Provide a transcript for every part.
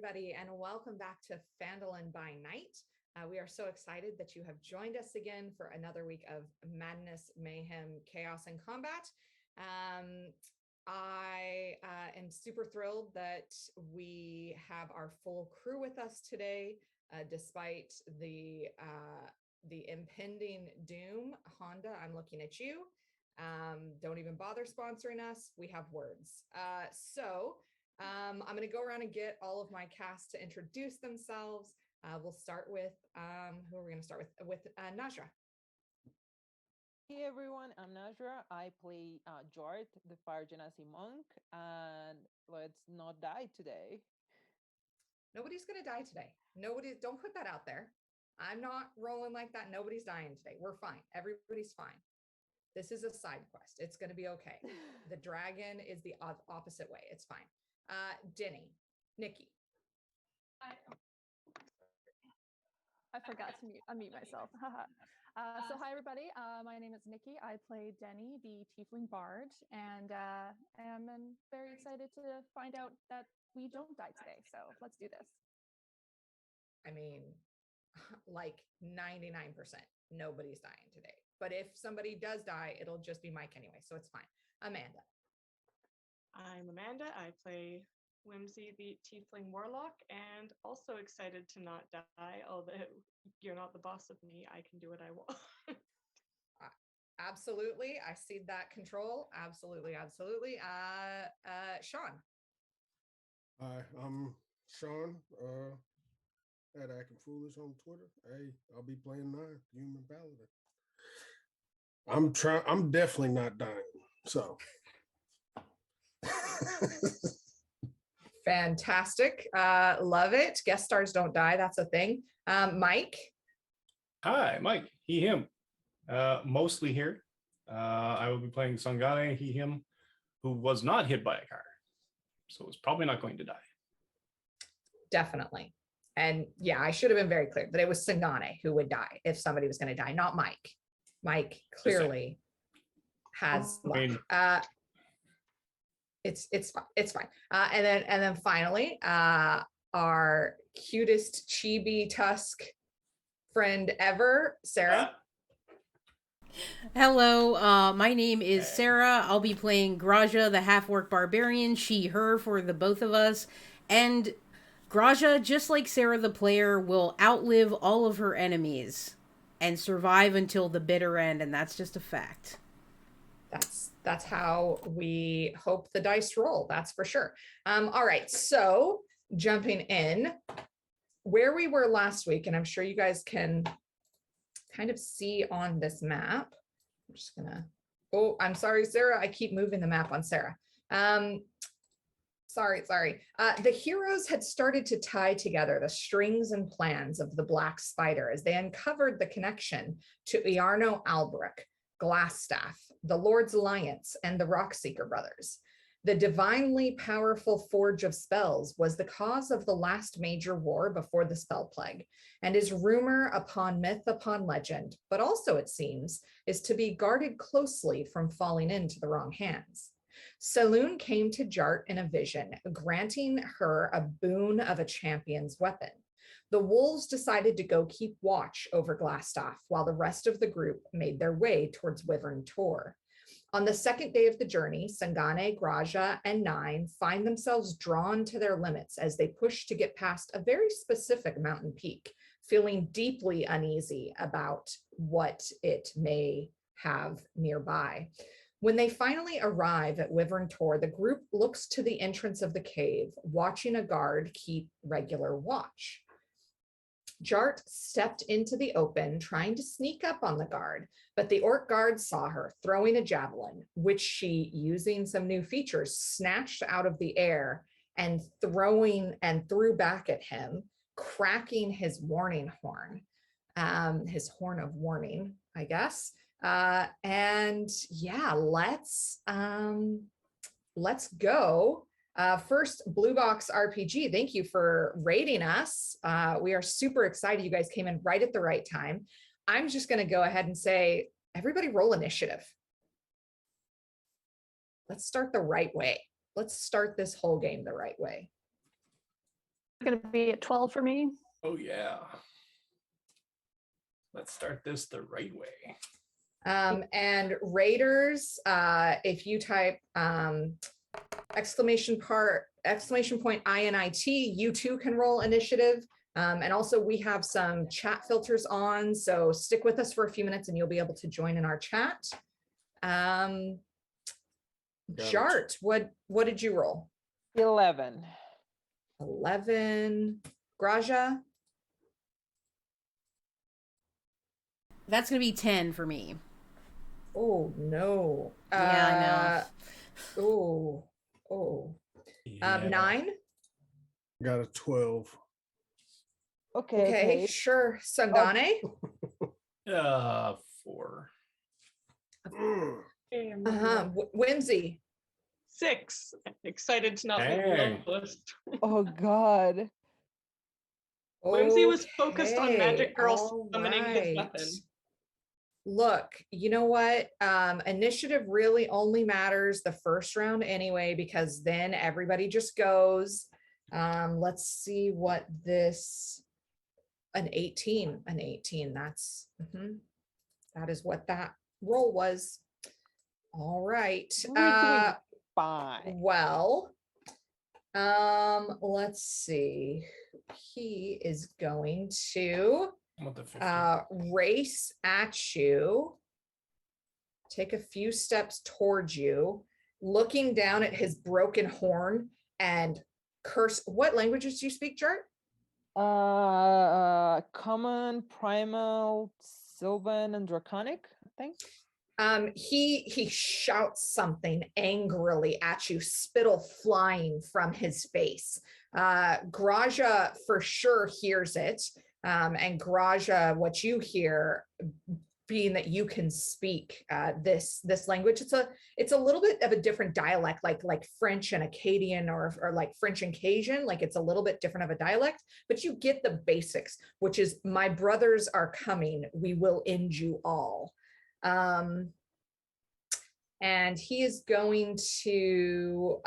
everybody, and welcome back to Phandalin by Night. We are so excited that you have joined us again for another week of madness, mayhem, chaos, and combat. I am super thrilled that we have our full crew with us today, despite the impending doom. Honda, I'm looking at you. Don't even bother sponsoring us. We have words. I'm going to go around and get all of my cast to introduce themselves. We'll start with, who are we going to start with? Najra. Hey everyone, I'm Najra. I play Jart, the Fire Genasi monk, and let's not die today. Nobody's going to die today. Don't put that out there. I'm not rolling like that. Nobody's dying today. We're fine. Everybody's fine. This is a side quest. It's going to be okay. The dragon is the opposite way. It's fine. Denny, Nikki. I forgot to unmute myself. So hi everybody, my name is Nikki. I play Denny, the Tiefling Bard, and am very excited to find out that we don't die today. So let's do this. I mean, like 99%, nobody's dying today. But if somebody does die, it'll just be Mike anyway, so it's fine. Amanda. I'm Amanda. I play Whimsy, the Tiefling Warlock, and also excited to not die, although you're not the boss of me. I can do what I want. Absolutely. I cede that control. Absolutely. Sean. Hi, I'm Sean, at Acting Foolish on Twitter. Hey, I'll be playing 9, Human Paladin. I'm definitely not dying, so. Fantastic. Love it. Guest stars don't die. That's a thing. Mike. Hi, Mike. He, him. Mostly here. I will be playing Sangane, he, him, who was not hit by a car. So is probably not going to die. Definitely. And yeah, I should have been very clear that it was Sangane who would die if somebody was going to die, not Mike. Mike clearly has luck. It's fine. And then finally, our cutest chibi tusk friend ever, Sarah. Hello, my name is Sarah. I'll be playing Graja, the half-orc barbarian, she, her for the both of us. And Graja, just like Sarah the player, will outlive all of her enemies and survive until the bitter end, and that's just a fact. That's how we hope the dice roll, that's for sure. All right, so jumping in, where we were last week, and I'm sure you guys can kind of see on this map. I'm just gonna, oh, I'm sorry, Sarah, I keep moving the map on Sarah. Sorry. The heroes had started to tie together the strings and plans of the Black Spider as they uncovered the connection to Iarno Albrecht, Glassstaff, the Lord's Alliance, and the Rockseeker brothers. The divinely powerful Forge of Spells was the cause of the last major war before the Spell Plague, and is rumor upon myth upon legend, but also, it seems, is to be guarded closely from falling into the wrong hands. Saloon came to Jart in a vision, granting her a boon of a champion's weapon. The wolves decided to go keep watch over Glassstaff while the rest of the group made their way towards Wyvern Tor. On the second day of the journey, Sangane, Graja, and Nine find themselves drawn to their limits as they push to get past a very specific mountain peak, feeling deeply uneasy about what it may have nearby. When they finally arrive at Wyvern Tor, the group looks to the entrance of the cave, watching a guard keep regular watch. Jart stepped into the open, trying to sneak up on the guard, but the orc guard saw her throwing a javelin, which she, using some new features, snatched out of the air and threw back at him, cracking his warning horn, his horn of warning, I guess. And yeah, let's go. First, Blue Box RPG, thank you for rating us. We are super excited. You guys came in right at the right time. I'm just going to go ahead and say, everybody roll initiative. Let's start the right way. Let's start this whole game the right way. going to be at 12 for me. Oh yeah. Let's start this the right way. And Raiders, if you type exclamation point INIT, you too can roll initiative. And also we have some chat filters on, so stick with us for a few minutes and you'll be able to join in our chat. Jart, what did you roll? 11. 11. Graja? That's gonna be 10 for me. Oh no. Yeah, I know. Oh. Yeah. 9. Got a 12. Okay, sure. Sangane? 4. Whimsy? 6. Excited to not be Dang. the lowest. Oh God. Whimsy was focused on Magic Okay, Girl all summoning his right. weapon. Look, you know what? Initiative really only matters the first round anyway, because then everybody just goes. Let's see what this, an 18. That's, that is what that roll was. All right. We're doing fine. Well, let's see. He is going to I'm at the 50. race at you, take a few steps towards you, looking down at his broken horn and curse. What languages do you speak, Jart? Common, Primal, Sylvan, and Draconic, I think. He shouts something angrily at you, spittle flying from his face. Graja for sure hears it. And Graja, what you hear, being that you can speak this language, it's a little bit of a different dialect, like French and Acadian, or like French and Cajun. Like it's a little bit different of a dialect, but you get the basics, which is, my brothers are coming, we will end you all. And he is going to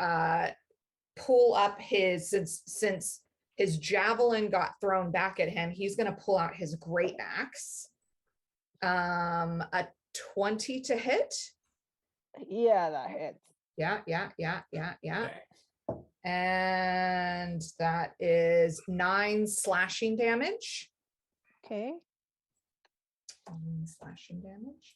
pull up his, since his javelin got thrown back at him, he's going to pull out his great axe. A 20 to hit. Yeah, that hits. Yeah. Dang. And that is 9 slashing damage. Okay. 9 slashing damage.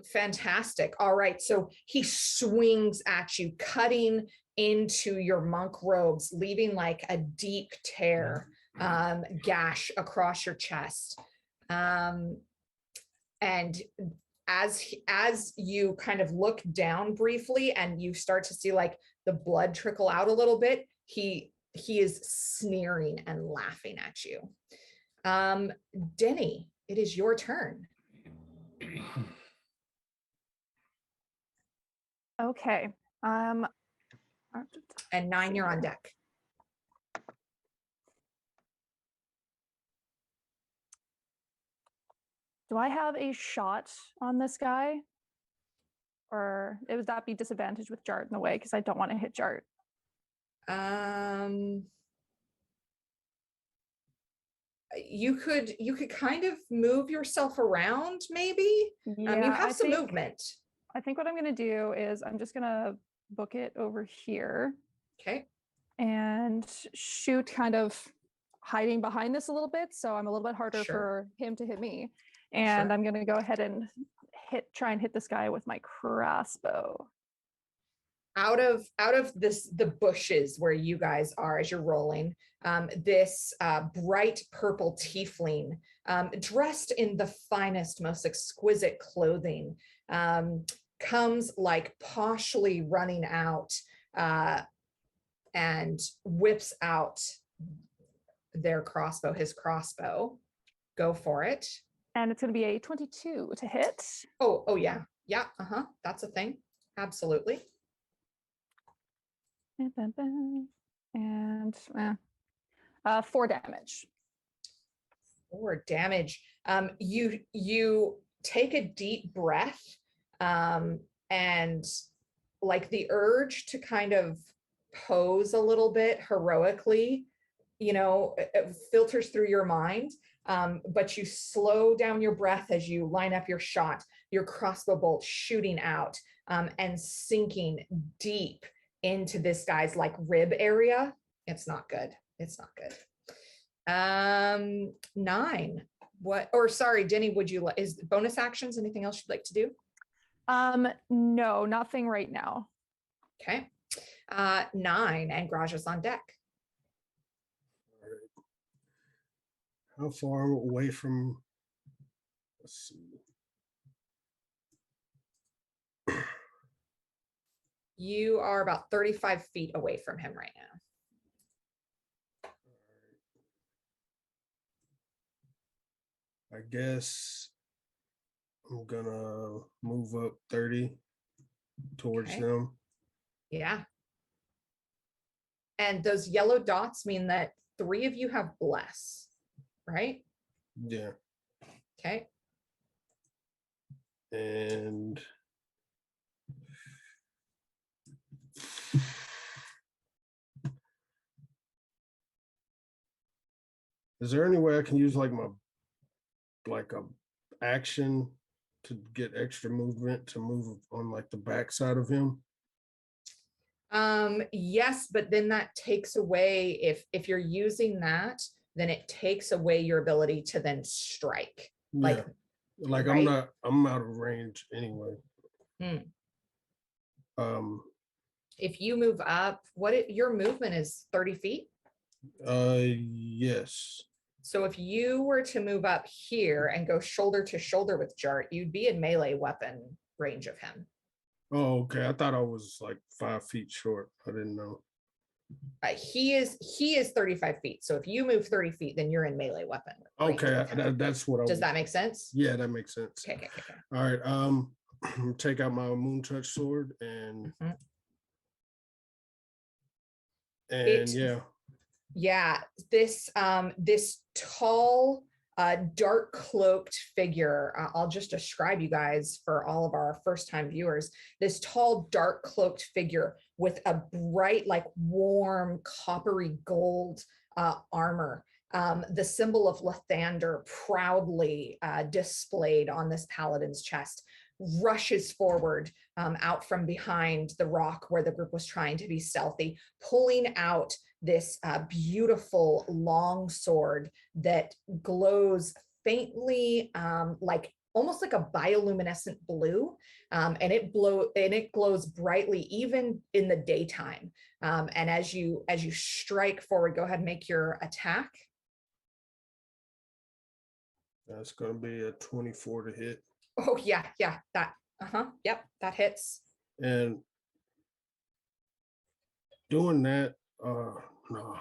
Fantastic. All right. So he swings at you, cutting into your monk robes, leaving like a deep tear, gash across your chest. And as you kind of look down briefly and you start to see like the blood trickle out a little bit, he is sneering and laughing at you. Denny, it is your turn. Okay. And 9, you're on deck. Do I have a shot on this guy? Or would that be disadvantage with Jart in the way? Because I don't want to hit Jart. You could kind of move yourself around, maybe. You have some movement. I think what I'm going to do is I'm just going to book it over here. Okay. And shoot, kind of hiding behind this a little bit, so I'm a little bit harder Sure. for him to hit me. And Sure. I'm going to go ahead and try and hit this guy with my crossbow. Out of the bushes where you guys are as you're rolling, this bright purple tiefling, dressed in the finest, most exquisite clothing, comes like poshly running out and whips out his crossbow. Go for it. And it's going to be a 22 to hit. Oh yeah. That's a thing. Absolutely. And 4 damage. 4 damage. You take a deep breath, and like the urge to kind of pose a little bit heroically filters through your mind. But you slow down your breath as you line up your shot, your crossbow bolt shooting out and sinking deep into this guy's like rib area. It's not good. It's not good. 9. Sorry, Denny, is bonus actions anything else you'd like to do? No, nothing right now. Okay. 9, and Graja's on deck. How far away from? Let's see. You are about 35 feet away from him right now. I guess I'm gonna move up 30 towards Okay. them. Yeah. And those yellow dots mean that 3 of you have bless, right? Yeah. Okay. And is there any way I can use like a action to get extra movement to move on like the back side of him? Yes, but then that takes away, if you're using that, then it takes away your ability to then strike. Like right? I'm out of range anyway. If you move up, your movement is 30 feet? Yes. So if you were to move up here and go shoulder to shoulder with Jart, you'd be in melee weapon range of him. Oh, okay. I thought I was like 5 feet short. I didn't know. He is 35 feet. So if you move 30 feet, then you're in melee weapon range Okay, of him. that's what I Does that make sense? Yeah, that makes sense. Okay. All right. Take out my moon touch sword and yeah, this tall dark cloaked figure, I'll just describe you guys for all of our first time viewers. This tall dark cloaked figure with a bright, like warm coppery gold armor, the symbol of Lathander proudly displayed on this paladin's chest, rushes forward out from behind the rock where the group was trying to be stealthy, pulling out this beautiful long sword that glows faintly, like almost like a bioluminescent blue, and it glows brightly even in the daytime. And as you strike forward, go ahead and make your attack. That's going to be a 24 to hit. Oh yeah, that yep, that hits. And doing that, no,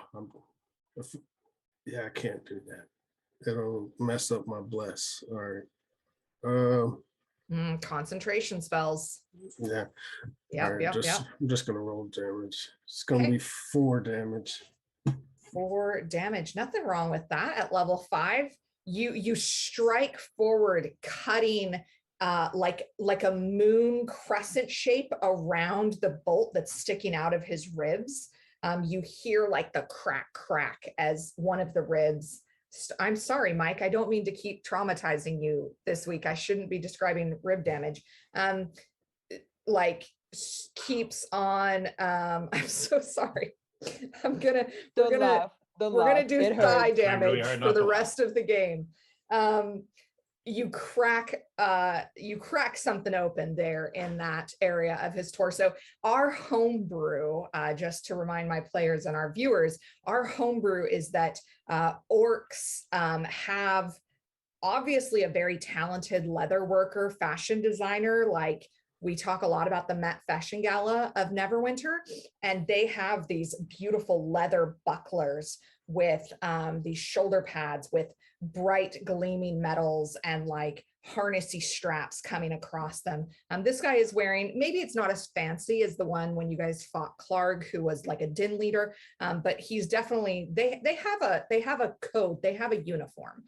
I can't do that. It'll mess up my bless. All right. Concentration spells. Yeah. Yeah. I'm just gonna roll damage. It's gonna be 4 damage. 4 damage. Nothing wrong with that. At level 5, you strike forward, cutting like a moon crescent shape around the bolt that's sticking out of his ribs. You hear like the crack as one of the ribs. I'm sorry, Mike, I don't mean to keep traumatizing you this week. I shouldn't be describing rib damage. Like keeps on. I'm so sorry. We're gonna do thigh damage for the rest of the game. You crack something open there in that area of his torso. Our homebrew, just to remind my players and our viewers, our homebrew is that orcs have obviously a very talented leather worker, fashion designer. Like we talk a lot about the Met Fashion Gala of Neverwinter, and they have these beautiful leather bucklers with these shoulder pads with bright gleaming metals and like harnessy straps coming across them. This guy is wearing, maybe it's not as fancy as the one when you guys fought Clark, who was like a din leader, but he's definitely, they have a code, they have a uniform.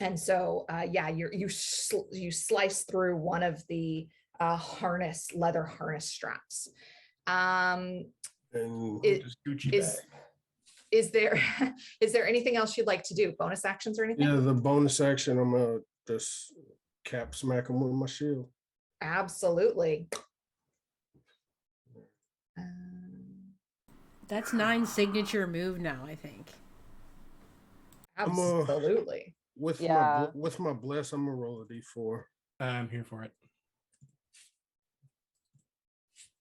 And so, yeah, you slice through one of the leather harness straps. And is there is there anything else you'd like to do? Bonus actions or anything? Yeah, the bonus action, I'm gonna just cap smack him with my shield. Absolutely. Um, That's 9 signature move now, I think. absolutely. With Yeah. my bless, I'm gonna roll a d4. I'm here for it.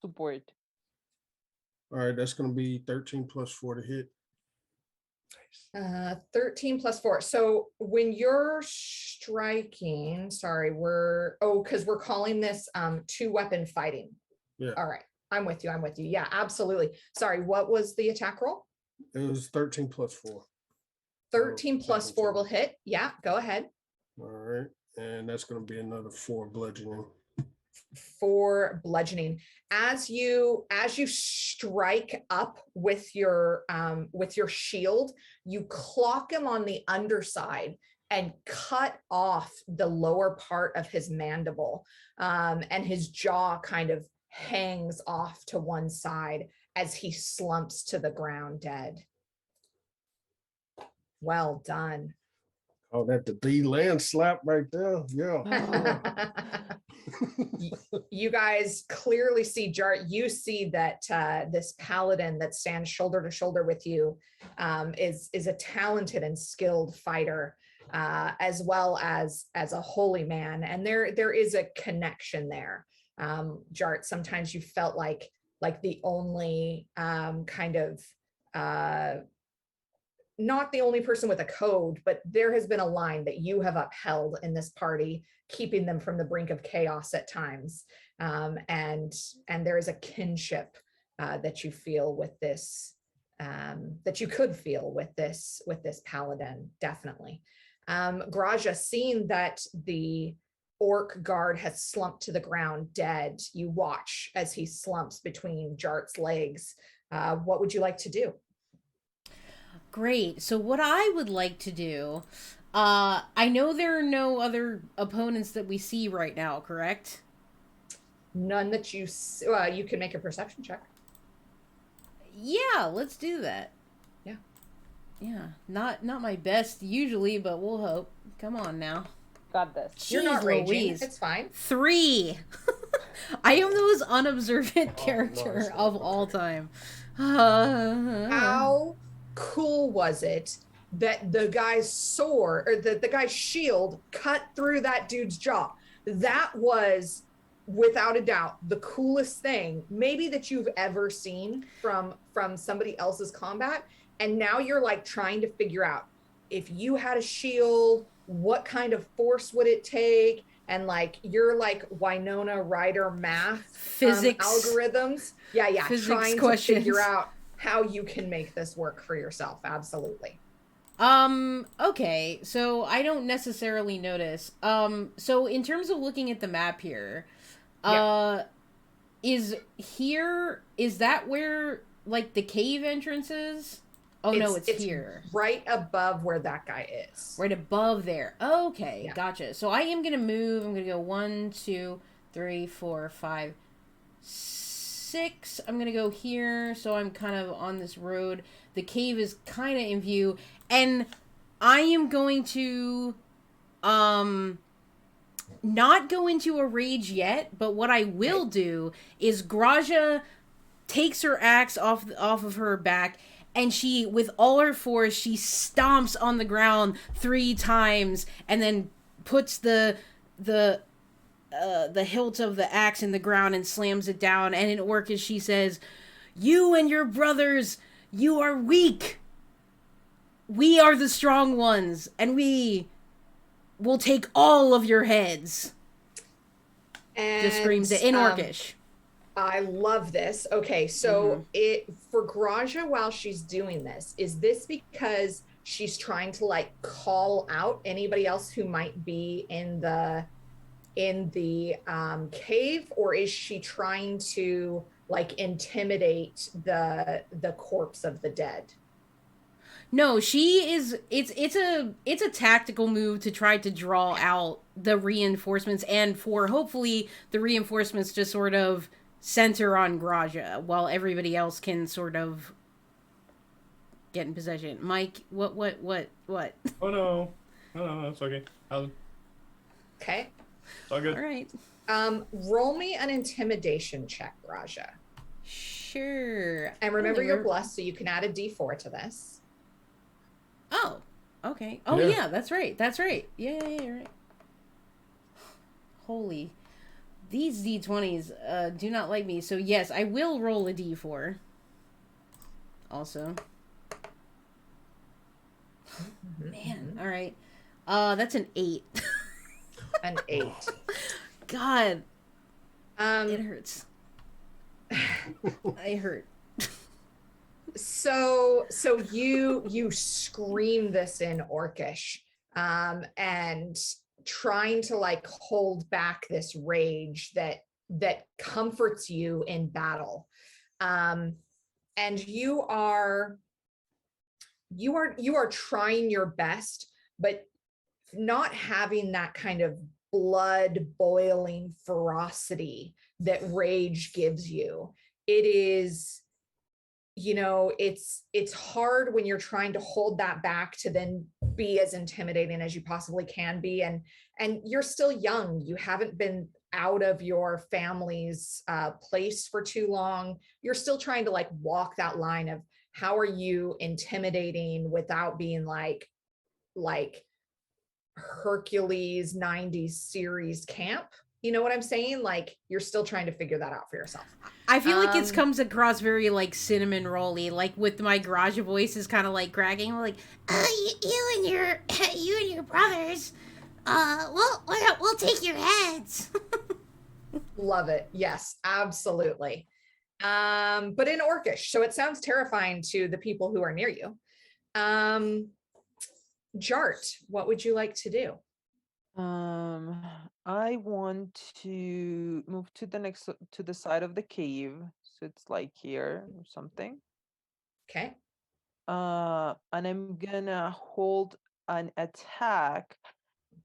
Support. All right, that's gonna be 13 plus 4 to hit. 13 plus 4. So when you're striking, sorry, because we're calling this 2-weapon fighting. Yeah. All right. I'm with you. Yeah, absolutely. Sorry, what was the attack roll? It was 13 plus 4. 13 plus 4 will 17. hit. Yeah, go ahead. All right, and that's gonna be another 4 bludgeoning. 4 bludgeoning. As you strike up with your shield, you clock him on the underside and cut off the lower part of his mandible, and his jaw kind of hangs off to one side as he slumps to the ground dead. Well done. Oh, that the D land slap right there. Yeah. You guys clearly see, Jart, you see that this paladin that stands shoulder to shoulder with you is a talented and skilled fighter, as well as a holy man, and there is a connection there. Jart, sometimes you felt like the only kind of not the only person with a code, but there has been a line that you have upheld in this party, keeping them from the brink of chaos at times. And there is a kinship that you feel with this, that you could feel with this paladin, definitely. Graja, seeing that the orc guard has slumped to the ground dead, you watch as he slumps between Jart's legs. What would you like to do? Great. So what I would like to do, I know there are no other opponents that we see right now, correct? None that you can make a perception check. Yeah, let's do that. Yeah. Yeah. Not my best usually, but we'll hope. Come on now. Got this. You're not Jeez raging. Louise. It's fine. 3. I am the most unobservant character nice. of all time. How cool was it that the guy's sword or the guy's shield cut through that dude's jaw? That was without a doubt the coolest thing maybe that you've ever seen from somebody else's combat. And now you're like trying to figure out, if you had a shield, what kind of force would it take? And like you're like Winona Ryder math Physics algorithms. Yeah. Physics Trying questions. to figure out how you can make this work for yourself. Absolutely. Okay, so I don't necessarily notice. So in terms of looking at the map here, is that where like the cave entrance is? Oh, no, it's here. Right above where that guy is. Right above there. Okay, Yeah. gotcha. So I am gonna move. I'm gonna go 1, 2, 3, 4, 5, 6. I'm gonna go here, so I'm kind of on this road. The cave is kind of in view, and I am going to not go into a rage yet, but what I will do is Graja takes her axe off of her back, and she, with all her force, she stomps on the ground 3 times, and then puts the hilt of the axe in the ground and slams it down. And in Orcish, she says, "You and your brothers, you are weak. We are the strong ones, and we will take all of your heads." And Just screams it in Orcish. I love this. Okay, so for Graja, while she's doing this, is this because she's trying to like call out anybody else who might be in the cave, or is she trying to like intimidate the corpse of the dead? No, she is. It's a tactical move to try to draw out the reinforcements, and for hopefully the reinforcements to sort of center on Graja while everybody else can sort of get in possession. Mike, what? Oh no, that's okay. Okay. It's all good. All right. Roll me an intimidation check, Raja. Sure. And remember, you're blessed, so you can add a D4 to this. Oh, okay. Oh Yeah. yeah, that's right. That's right. Yeah, right. Holy, these D20s do not like me. So yes, I will roll a D4. Also. Man, all right. That's an 8. An 8. God. It hurts. I hurt. So you scream this in Orcish, and trying to like hold back this rage that comforts you in battle. And you are trying your best, but not having that kind of blood boiling ferocity that rage gives you. It is, it's hard when you're trying to hold that back to then be as intimidating as you possibly can be. And you're still young. You haven't been out of your family's place for too long. You're still trying to like walk that line of how are you intimidating without being like Hercules 90s series camp. You know what I'm saying? Like you're still trying to figure that out for yourself. I feel like it comes across very like cinnamon rolly, like with my garage voice is kind of like cracking, like, you and your brothers, we'll take your heads. Love it. Yes, absolutely. But in Orcish, so it sounds terrifying to the people who are near you. Jart, what would you like to do? I want to move to the side of the cave, so it's like here or something. Okay. And I'm gonna hold an attack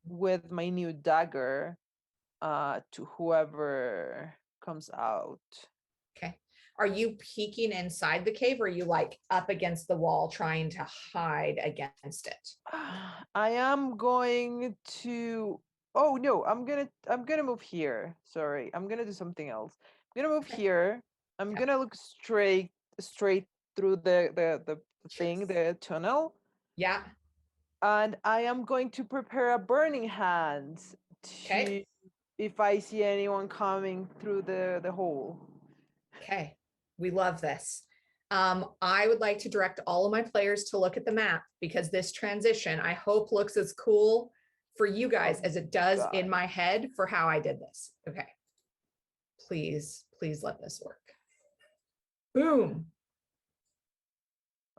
with my new dagger to whoever comes out. Okay. Are you peeking inside the cave or are you like up against the wall trying to hide against it? I am going to oh no, I'm gonna move here. Sorry. I'm gonna do something else. I'm gonna move here. I'm gonna look straight through the thing, the tunnel. Yeah. And I am going to prepare a burning hand to if I see anyone coming through the hole. Okay. We love this. I would like to direct all of my players to look at the map because this transition, I hope, looks as cool for you guys as it does in my head for how I did this. Okay. Please let this work. Boom.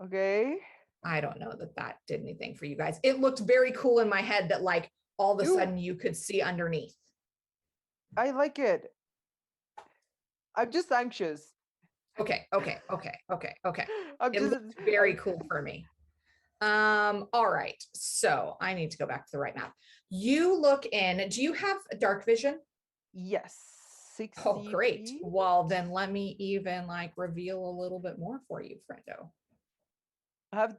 Okay. I don't know that did anything for you guys. It looked very cool in my head that like all of a sudden you could see underneath. I like it. I'm just anxious. Okay. I'm It just looked very cool for me. All right. So I need to go back to the right map. You look in. Do you have dark vision? Yes. 60 Oh, great. feet. Well, then let me even like reveal a little bit more for you, friendo. I have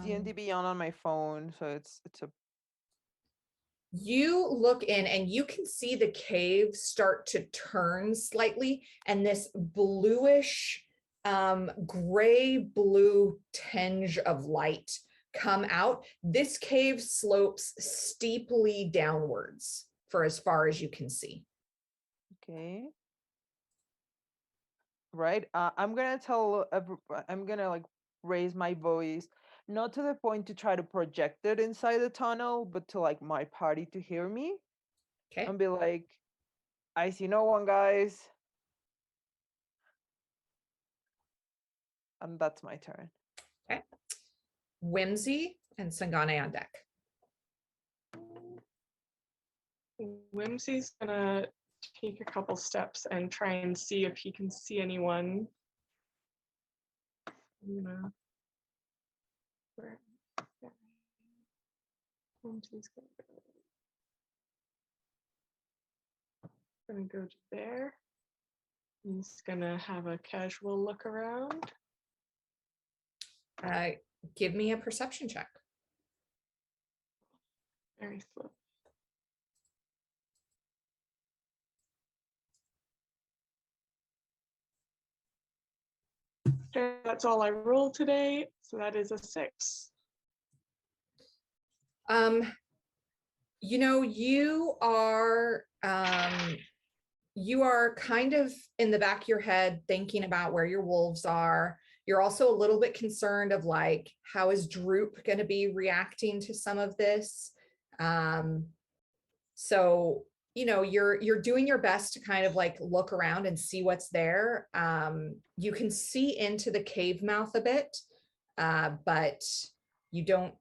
D&D Beyond on my phone, so it's a you look in and you can see the cave start to turn slightly and this bluish gray blue tinge of light come out. This cave slopes steeply downwards for as far as you can see. okay. Right. I'm gonna like raise my voice, not to the point to try to project it inside the tunnel, but to like my party to hear me. Okay. And be like, I see no one, guys. And that's my turn. Okay. Whimsy and Sangane on deck. Whimsy's gonna take a couple steps and try and see if he can see anyone. Where? Yeah. Whimsy's gonna go to there. He's gonna have a casual look around. Give me a perception check. Very slow. Okay, that's all I rolled today. So that is a 6. You know, you are kind of in the back of your head thinking about where your wolves are. You're also a little bit concerned of like, how is Droop going to be reacting to some of this? So, you know, you're doing your best to kind of like look around and see what's there. You can see into the cave mouth a bit, but you don't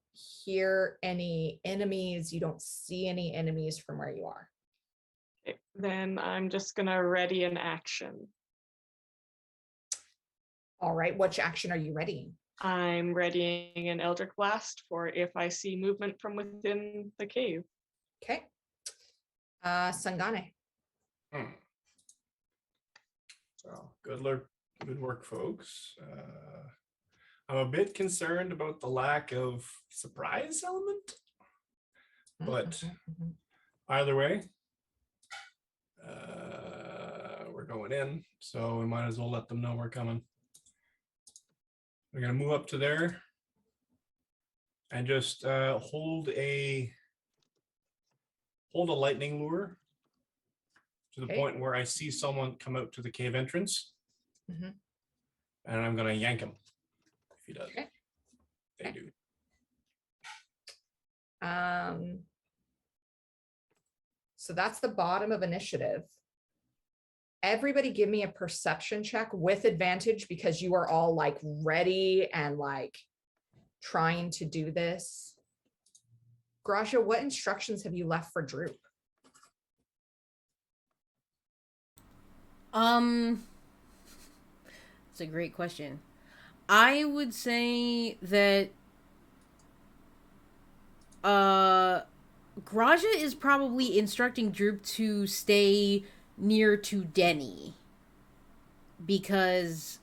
hear any enemies. You don't see any enemies from where you are. Okay, then I'm just gonna ready an action. All right, which action are you readying? I'm readying an Eldritch Blast for if I see movement from within the cave. Okay. Sangane. So good work, folks. I'm a bit concerned about the lack of surprise element, but either way, we're going in, so we might as well let them know we're coming. We're gonna move up to there and just hold a lightning lure to the Okay. point where I see someone come out to the cave entrance, Mhm. and I'm gonna yank him if he does. Okay. They do. So that's the bottom of initiative. Everybody give me a perception check with advantage because you are all like ready and like trying to do this. Gracia, what instructions have you left for Droop? It's a great question. I would say that Graja is probably instructing Droop to stay near to Denny, because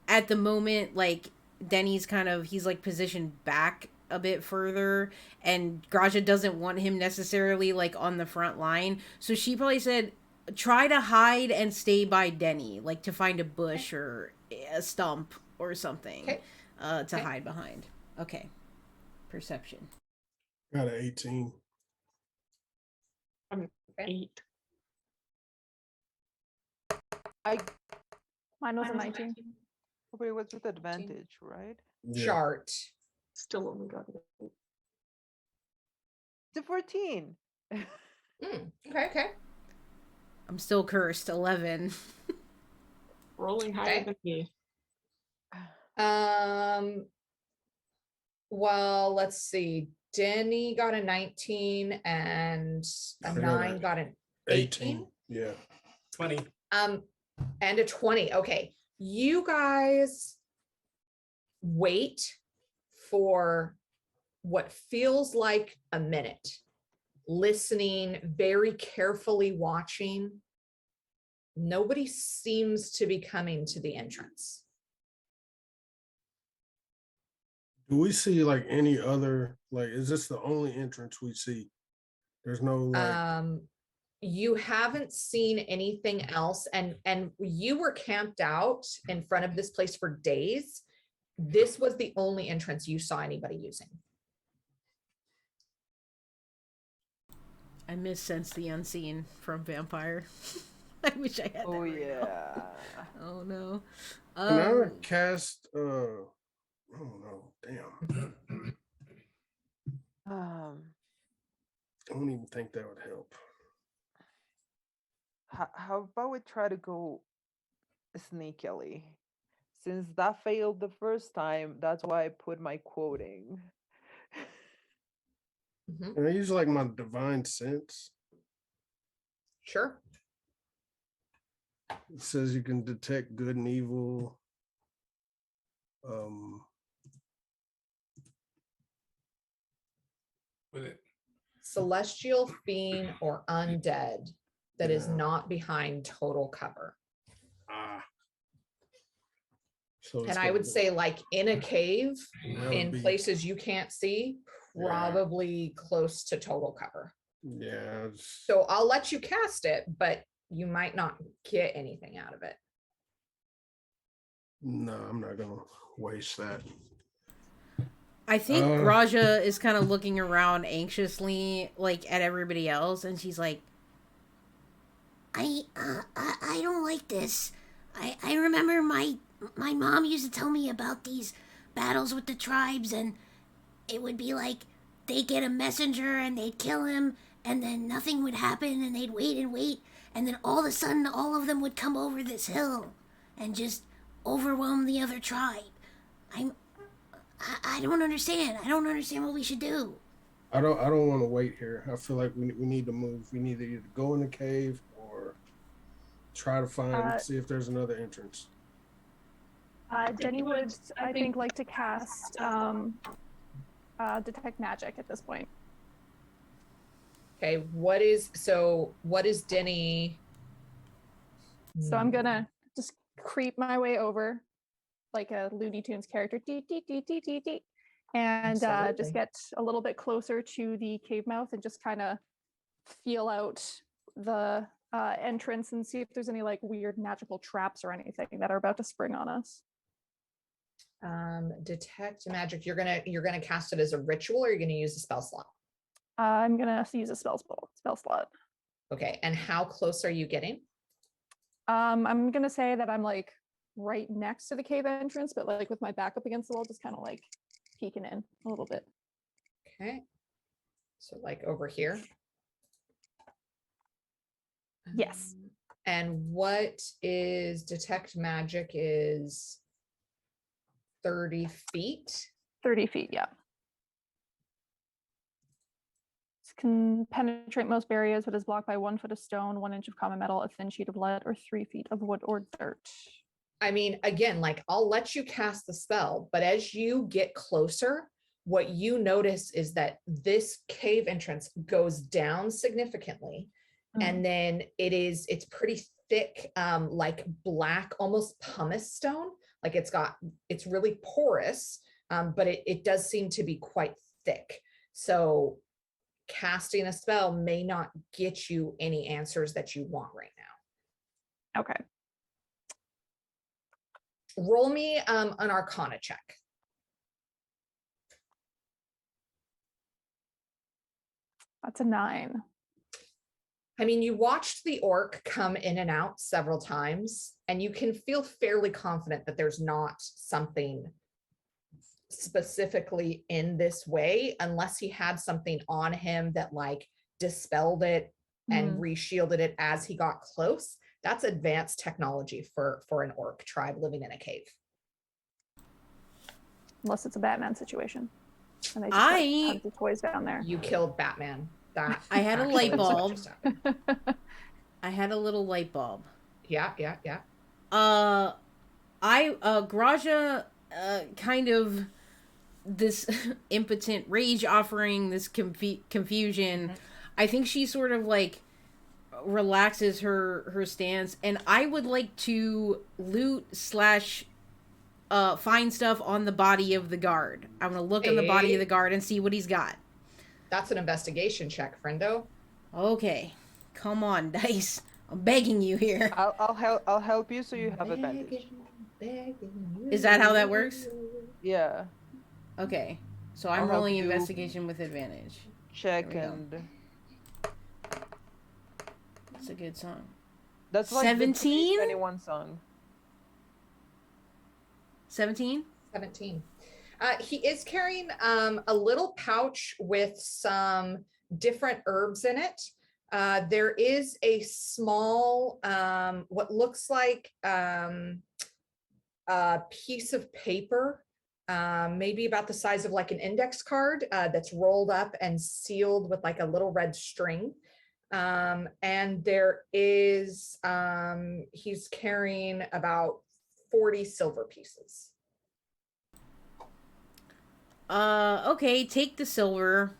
at the moment, like, Denny's he's like positioned back a bit further, and Graja doesn't want him necessarily like on the front line, so she probably said try to hide and stay by Denny, like to find a bush or a stump or something to hide behind. Okay. Perception. Got an 18. I'm 8. Mine was a 19. Okay, what's with advantage, right? Yeah. Chart. Still only got it. It's a 14. Okay. I'm still cursed. 11. Rolling higher than me. Well, let's see. Denny got a 19 and a I got 9 got an 18. Yeah. 20. And a 20. Okay. You guys wait for what feels like a minute, listening, very carefully watching. Nobody seems to be coming to the entrance. Do we see like any other, like, is this the only entrance we see? There's no like, You haven't seen anything else, and you were camped out in front of this place for days. This was the only entrance you saw anybody using. I miss Sense the Unseen from Vampire. I wish I had that. Oh right now. yeah. Oh no. can I cast, oh no, damn. I don't even think that would help. How about we try to go sneakily? Since that failed the first time, that's why I put my quoting. Can I use like my divine sense? Sure. It says you can detect good and evil. With it. Celestial, fiend, or undead that is Yeah. not behind total cover. So it's And I gonna would be- say like in a cave, that would in be- places you can't see, Yeah. probably close to total cover. Yeah. So I'll let you cast it, but you might not get anything out of it. No, I'm not gonna waste that. I think Uh. Graja is kind of looking around anxiously, like at everybody else, and she's like, I don't like this. I remember my mom used to tell me about these battles with the tribes, and it would be like they'd get a messenger and they'd kill him, and then nothing would happen, and they'd wait and wait, and then all of a sudden all of them would come over this hill and just overwhelm the other tribe. I don't understand. I don't understand what we should do. I don't want to wait here. I feel like we need to move. We need to either go in the cave or try to find see if there's another entrance. Denny would, I think, like to cast detect magic at this point. Okay, what is Denny? So I'm gonna just creep my way over like a Looney Tunes character, and Absolutely. just get a little bit closer to the cave mouth and just kind of feel out the entrance and see if there's any like weird magical traps or anything that are about to spring on us. Detect magic. You're gonna cast it as a ritual, or you're gonna use a spell slot. I'm gonna use a spell slot. Okay, and how close are you getting? I'm gonna say that I'm like right next to the cave entrance, but like with my back up against the wall, just kind of like peeking in a little bit. Okay, so like over here. Yes. And what is detect magic is 30 feet? 30 feet, yeah. It can penetrate most barriers, but is blocked by 1 foot of stone, 1 inch of common metal, a thin sheet of lead, or 3 feet of wood or dirt. I mean, again, like I'll let you cast the spell, but as you get closer, what you notice is that this cave entrance goes down significantly. And then it's pretty thick, like black, almost pumice stone. Like it's really porous, but it does seem to be quite thick. So casting a spell may not get you any answers that you want right now. Okay. Roll me an Arcana check. That's a 9. I mean, you watched the orc come in and out several times, and you can feel fairly confident that there's not something specifically in this way, unless he had something on him that like dispelled it and reshielded it as he got close. That's advanced technology for an orc tribe living in a cave. Unless it's a Batman situation. And they just got tons of toys down there. You killed Batman. That I had a actually light is what bulb. just happened. I had a little light bulb. Yeah. Graja, kind of this impotent rage offering, this confusion. I think she sort of like relaxes her stance, and I would like to loot / find stuff on the body of the guard. I'm gonna look on the body of the guard and see what he's got. That's an investigation check, friendo. Okay, come on, dice. I'm begging you here. I'll help you so you have advantage. Is that how that works? Yeah. Okay, so I'm I'll help rolling you. investigation with advantage. Check There we go. and It's a good song. that's like 17? 21 song. 17? 17. He is carrying a little pouch with some different herbs in it. There is a small, what looks like a piece of paper, maybe about the size of like an index card, that's rolled up and sealed with like a little red string. And there is, he's carrying about 40 silver pieces. Okay, take the silver.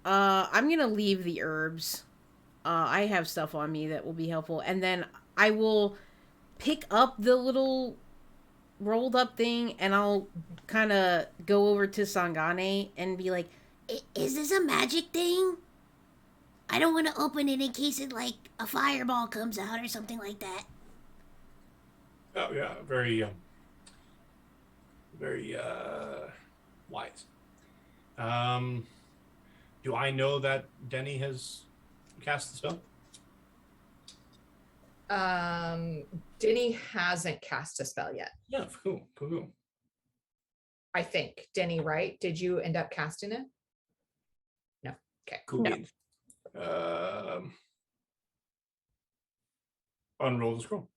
I'm gonna leave the herbs. I have stuff on me that will be helpful. And then I will pick up the little rolled up thing, and I'll kind of go over to Sangane and be like, Is this a magic thing? I don't want to open it in case it, like, a fireball comes out or something like that. Oh yeah, very very wise. Do I know that Denny has cast the spell? Denny hasn't cast a spell yet. Yeah, cool. I think. Denny, right? Did you end up casting it? No. Okay. Cool. No. Unroll the scroll.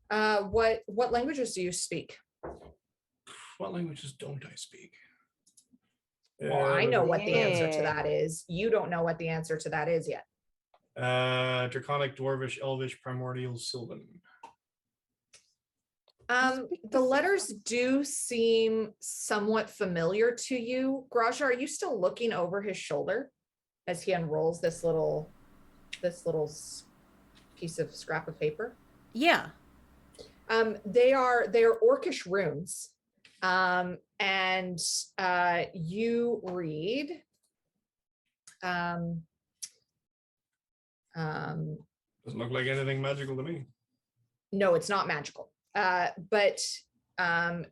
What languages do you speak? What languages don't I speak? Well, I know what the answer to Yeah. that is. You don't know what the answer to that is yet. Draconic, Dwarvish, Elvish, Primordial, Sylvan. The letters do seem somewhat familiar to you. Graja, are you still looking over his shoulder as he unrolls this little piece of scrap of paper? yeah. They are orcish runes. And you read Doesn't look like anything magical to me. no, it's not magical. But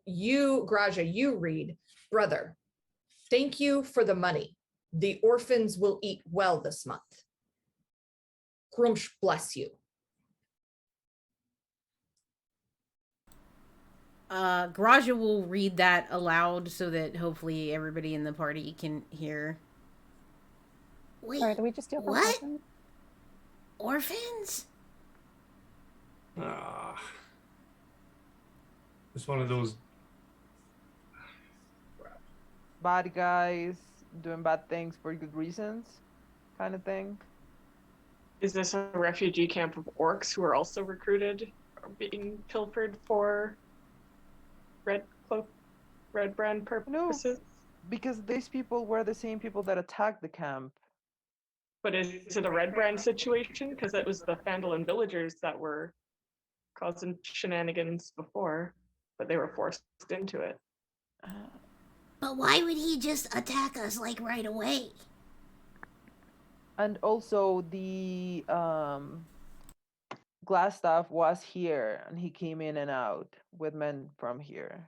you, Graja, you read, brother, thank you for the money. The orphans will eat well this month. Grunch bless you. Graja will read that aloud so that hopefully everybody in the party can hear. Wait, Sorry, did we just steal from what? Orphan? Orphans? It's one of those. Bad guys doing bad things for good reasons, kind of thing. Is this a refugee camp of orcs who are also recruited or being pilfered for red brand purposes? Because these people were the same people that attacked the camp. But is it a red brand situation? Because it was the Phandalin villagers that were causing shenanigans before, but they were forced into it. But why would he just attack us, like, right away? And also the glass staff was here and he came in and out with men from here.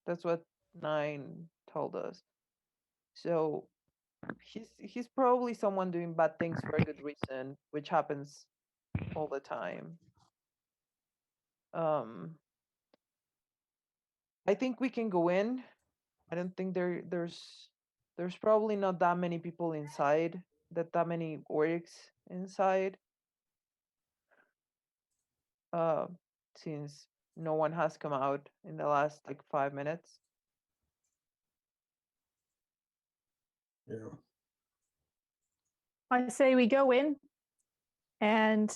That's what Nine told us. So he's probably someone doing bad things for a good reason, which happens all the time. I think we can go in. I don't think there's probably not that many people inside, that many orcs inside. Since no one has come out in the last like 5 minutes. Yeah. I say we go in and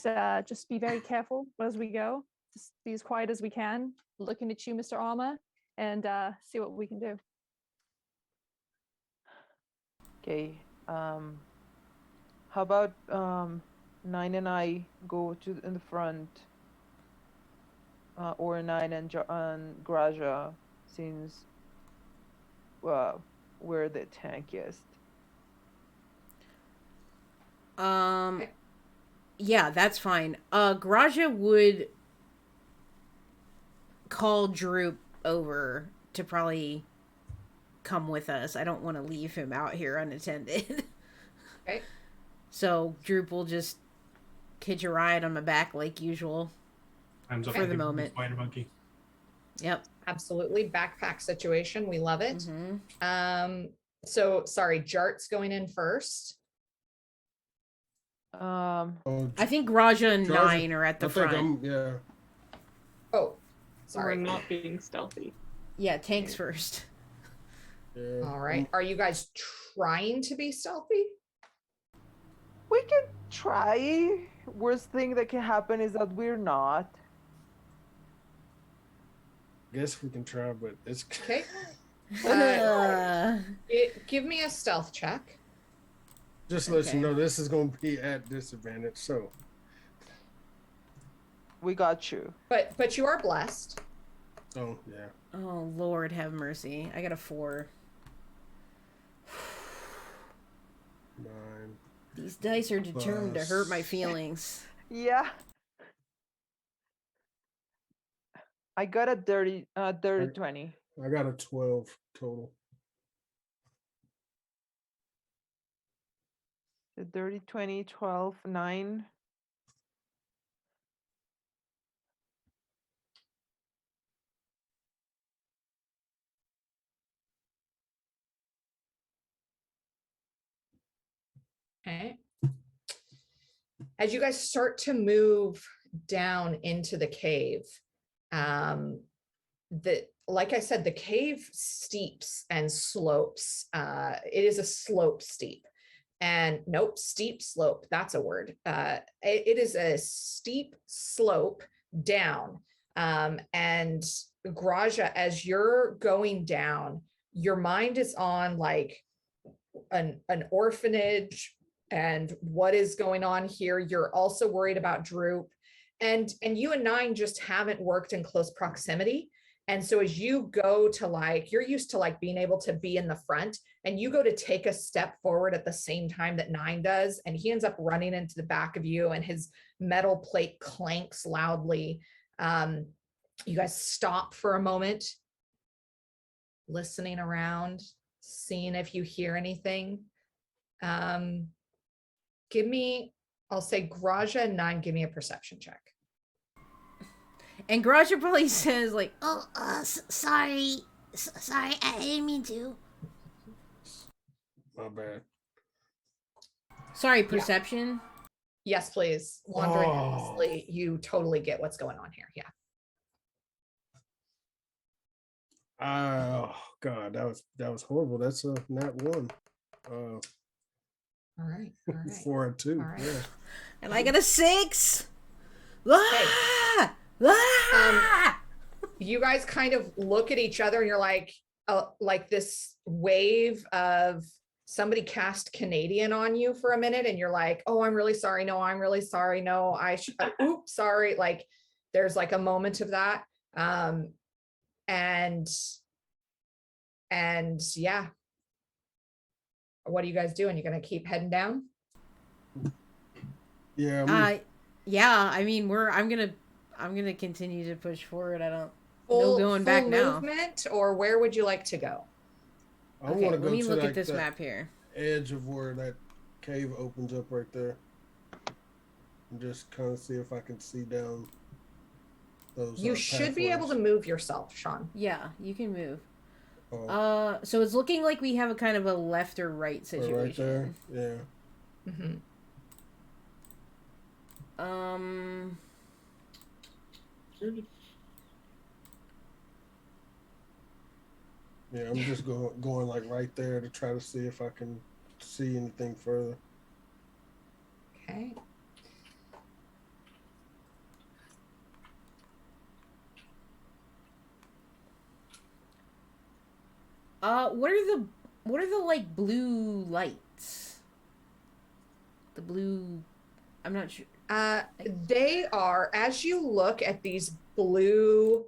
just be very careful as we go. Just be as quiet as we can. Looking at you, Mr. Alma, and see what we can do. Okay. How about Nine and I go in the front, or Nine and Graja, since we're the tankiest. Yeah, that's fine. Graja would call Droop over to probably come with us. I don't want to leave him out here unattended. Okay. So Droop will just hitch a ride on my back like usual. Time's up For for the moment. Spider monkey. Yep. Absolutely. Backpack situation. We love it. Mm-hmm. So sorry, Jart's going in first. Oh, I think Graja and Graja- Nine are at the I think front. yeah. Oh, So we're sorry. not being stealthy. Yeah, tanks first. Yeah. All right. Are you guys trying to be stealthy? We can try. Worst thing that can happen is that we're not. Guess we can try, but it's Okay. Give me a stealth check. just to let Okay. you know this is going to be at disadvantage. So We got you. But you are blessed. Oh yeah. Oh Lord, have mercy! I got a 4. 9. These dice are determined to hurt my Plus- feelings. Yeah. I got a dirty 20. I got a 12 total. The dirty 20, 12, 9. Okay. As you guys start to move down into the cave, like I said, the cave steeps and slopes. It is a slope steep. And nope, steep slope. That's a word. It is a steep slope down. And Graja, as you're going down, your mind is on like an orphanage and what is going on here. You're also worried about Droop. And you and Nine just haven't worked in close proximity. And so as you go to like, you're used to like being able to be in the front, and you go to take a step forward at the same time that Nine does, and he ends up running into the back of you and his metal plate clanks loudly. You guys stop for a moment, listening around, seeing if you hear anything. Give me, I'll say Graja and Nine, give me a perception check. And Graja probably says like, Oh, sorry. Sorry, I didn't mean to. My bad. sorry, perception. Yes, please. Wandering aimlessly, you totally get what's going on here. Yeah. Oh God, that was horrible. That's a nat 1. All right. All right. 4 and 2. All right. Yeah. And I got a 6. Ah! Ah! You guys kind of look at each other and you're like this wave of somebody cast Canadian on you for a minute, and you're like, oh, I'm really sorry. No, I'm really sorry. No, oops, sorry. Like there's like a moment of that. And yeah. What are you guys doing? You're gonna keep heading down? Yeah. Yeah, I mean I'm gonna continue to push forward. I don't Full, no going back full now. movement, or where would you like to go? I Okay, want to let go me to look like at this that map here. edge of where that cave opens up right there, and just kind of see if I can see down those. You should be able to pathways. move yourself, Sean. Yeah, you can move. Oh, So it's looking like we have a kind of a left or right right there. situation. Yeah. Mhm. Yeah, I'm just going like right there to try to see if I can see anything further. Okay. What are the like blue lights? The blue, I'm not sure. They are, as you look at these blue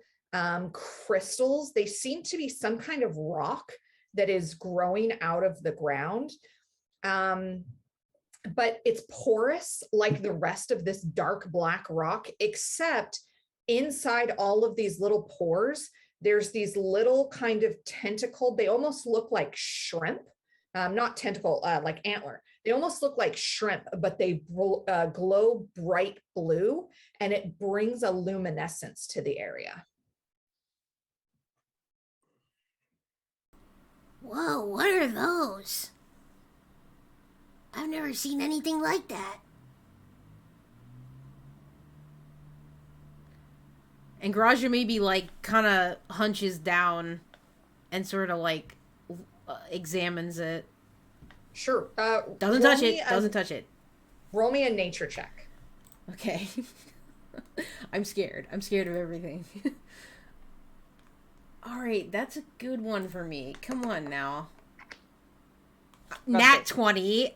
crystals, they seem to be some kind of rock that is growing out of the ground. But it's porous like the rest of this dark black rock, except inside all of these little pores, there's these little kind of tentacled, they almost look like shrimp, not tentacle, like antler. They almost look like shrimp, but they glow bright blue, and it brings a luminescence to the area. Whoa, what are those? I've never seen anything like that. And Graja maybe like kind of hunches down and sort of like examines it. Sure. Doesn't touch it. Doesn't touch it. Roll me a nature check. Okay. I'm scared. I'm scared of everything. All right, that's a good one for me. Come on now. Nat 20.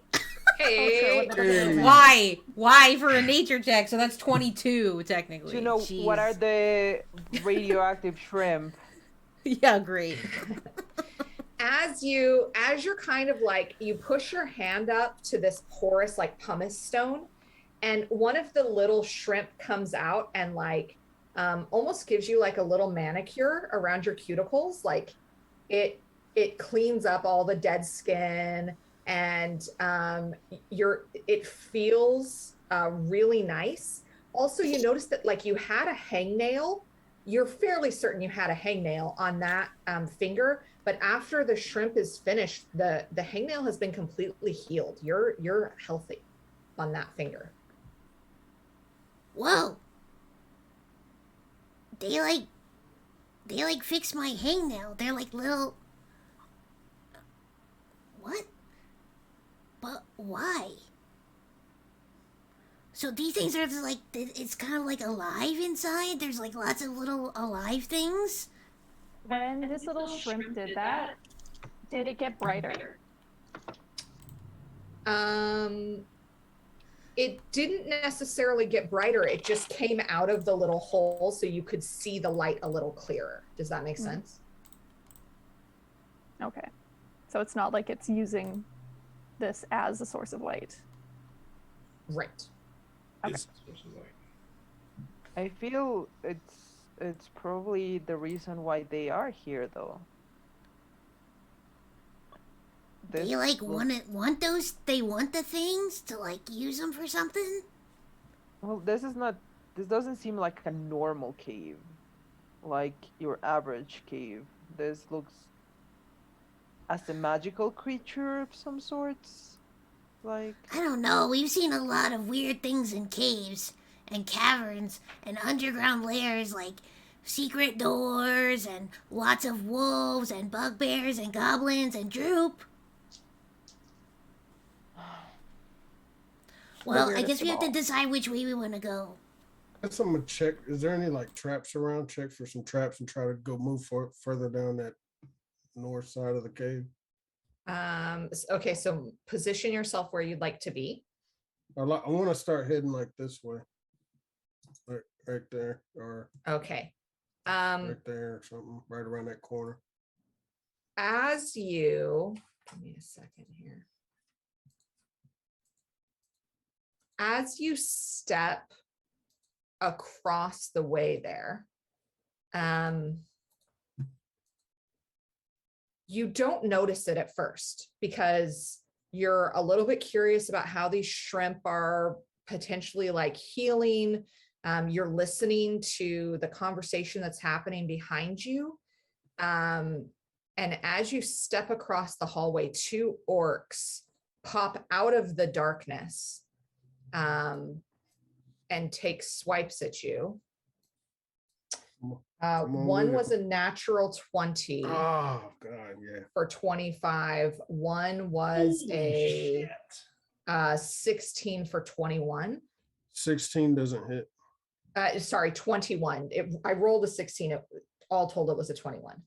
Hey. Why for a nature check? So that's 22 technically. Do you know what are Jeez. the radioactive shrimp? Yeah, great. As you're kind of like, you push your hand up to this porous like pumice stone, and one of the little shrimp comes out and like almost gives you like a little manicure around your cuticles. Like it cleans up all the dead skin, and it feels really nice. Also, you notice that like you had a hangnail. You're fairly certain you had a hangnail on that finger, but after the shrimp is finished, the hangnail has been completely healed. You're healthy on that finger. Whoa. They like fix my hangnail. They're like little. What? But why? So these things are just like, it's kind of like alive inside. There's like lots of little alive things. When this little shrimp did that, did it get brighter? It didn't necessarily get brighter. It just came out of the little hole so you could see the light a little clearer. Does that make sense? Okay. So it's not like it's using this as a source of light. Right. Okay. I feel it's probably the reason why they are here, though. They like want those. They want the things to like use them for something. Well, this doesn't seem like a normal cave, like your average cave. This looks as a magical creature of some sorts. Like, I don't know. We've seen a lot of weird things in caves and caverns and underground lairs, like secret doors and lots of wolves and bugbears and goblins and droop. Well, I guess we have to decide which way we want to go. Guess I'm gonna check. Is there any like traps around? Check for some traps and try to go move further down that north side of the cave. Okay, so position yourself where you'd like to be. I want to start heading like this way, right there, or Okay. right there, or something, right around that corner. As you, give me a second here. As you step across the way there, you don't notice it at first because you're a little bit curious about how these shrimp are potentially like healing. You're listening to the conversation that's happening behind you. And as you step across the hallway, two orcs pop out of the darkness and take swipes at you. One was a natural 20. Oh God, yeah. For 25. One was a 16 for 21. 16 doesn't hit. Sorry, 21. I rolled a 16. All told, it was a 21.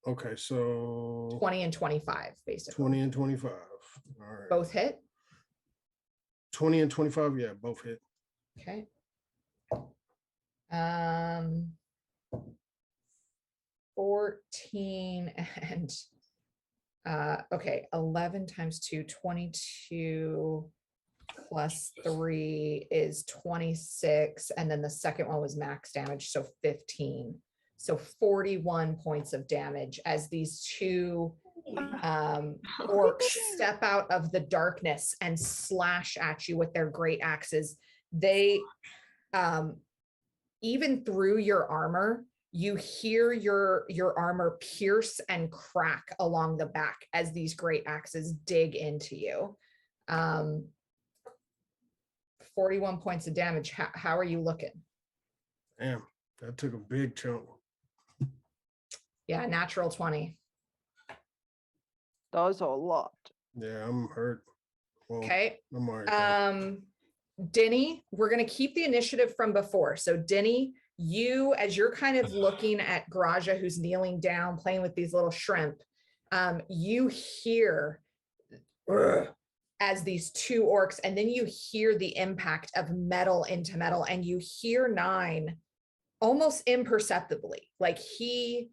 Okay, so 20 and 25, basically. 20 and 25. All right. Both hit? 20 and 25, yeah, both hit. Okay. 14 and okay, 11 times 2, 22 plus 3 is 26, and then the second one was max damage, so 15. So 41 points of damage as these two orcs step out of the darkness and slash at you with their great axes. They even through your armor, you hear your armor pierce and crack along the back as these great axes dig into you. 41 points of damage. How are you looking? Damn, that took a big chunk. Yeah, natural 20. that was a lot. Yeah, I'm hurt. Well, Okay. I'm all right. Denny, we're going to keep the initiative from before. So Denny, you, as you're kind of looking at Graja, who's kneeling down, playing with these little shrimp, you hear as these two orcs, and then you hear the impact of metal into metal, and you hear Nine almost imperceptibly. Like it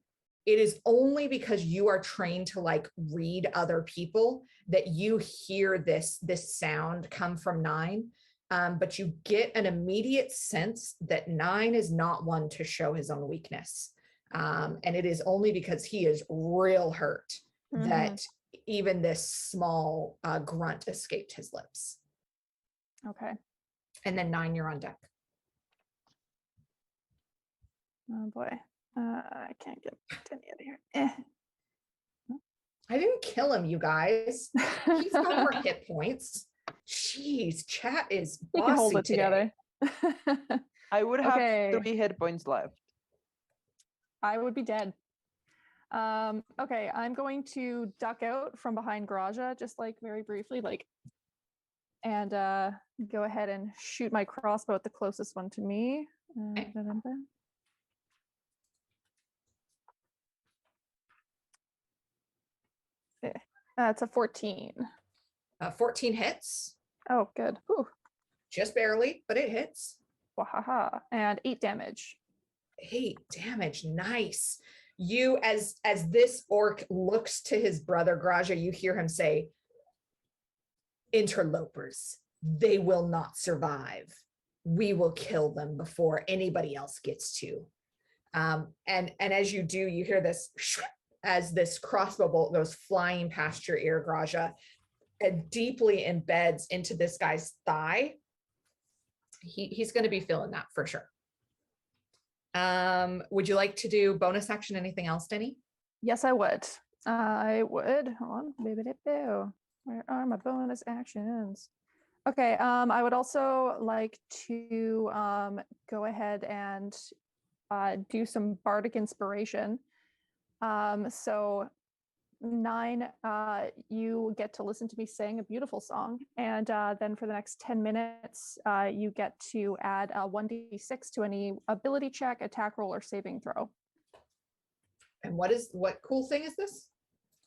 is only because you are trained to like read other people that you hear this sound come from Nine. But you get an immediate sense that Nine is not one to show his own weakness. And it is only because he is real hurt that even this small grunt escaped his lips. Okay. And then Nine, you're on deck. Oh boy. I can't get Denny out of here. I didn't kill him, you guys. He's got more hit points. Jeez, chat is We can hold bossy it today. together. I would have Okay. 3 hit points left. I would be dead. Okay, I'm going to duck out from behind Graja, just like very briefly, like, and go ahead and shoot my crossbow at the closest one to me. It's a 14. 14 hits. Oh, good. Whew. Just barely, but it hits. Wahaha. And 8 damage. 8 damage. Nice. You, as this orc looks to his brother Graja, you hear him say, "Interlopers, they will not survive. We will kill them before anybody else gets to." And as you do, you hear this as this crossbow bolt goes flying past your ear, Graja, and deeply embeds into this guy's thigh. He's going to be feeling that for sure. Would you like to do bonus action? Anything else, Denny? Yes, I would. I would. Hold on. Where are my bonus actions? Okay. I would also like to go ahead and do some Bardic Inspiration. So 9, you get to listen to me sing a beautiful song, and then for the next 10 minutes, you get to add a 1d6 to any ability check, attack roll, or saving throw. And what cool thing is this?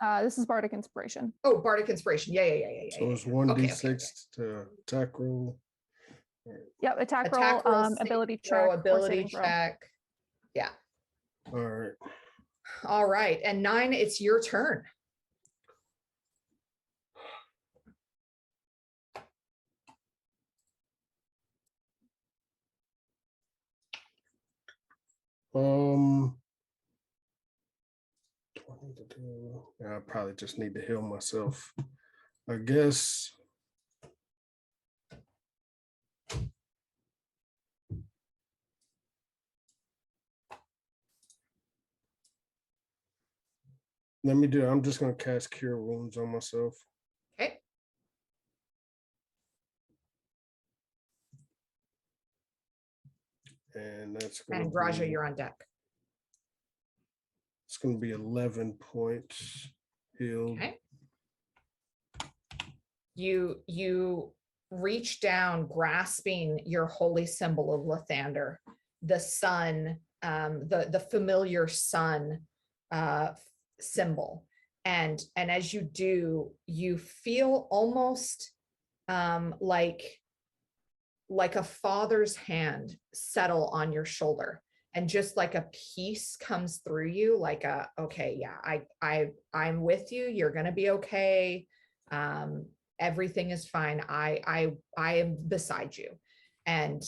This is Bardic Inspiration. Oh, Bardic Inspiration. Yeah. So it's 1d6 to attack roll. Yep, attack Attack roll, roll, ability save throw, check, or ability saving throw. check. Yeah. All right. All right. And 9, it's your turn. What do I need to do? Yeah, I probably just need to heal myself. I guess. I'm just going to cast Cure Wounds on myself. Okay. And that's going And to Graja, be, you're on deck. it's going to be 11 points healed. Okay. You reach down, grasping your holy symbol of Lathander, the sun, the familiar sun symbol. And as you do, you feel almost like a father's hand settle on your shoulder, and just like a peace comes through you, like okay, yeah, I'm with you. You're gonna be okay. Everything is fine. I am beside you. And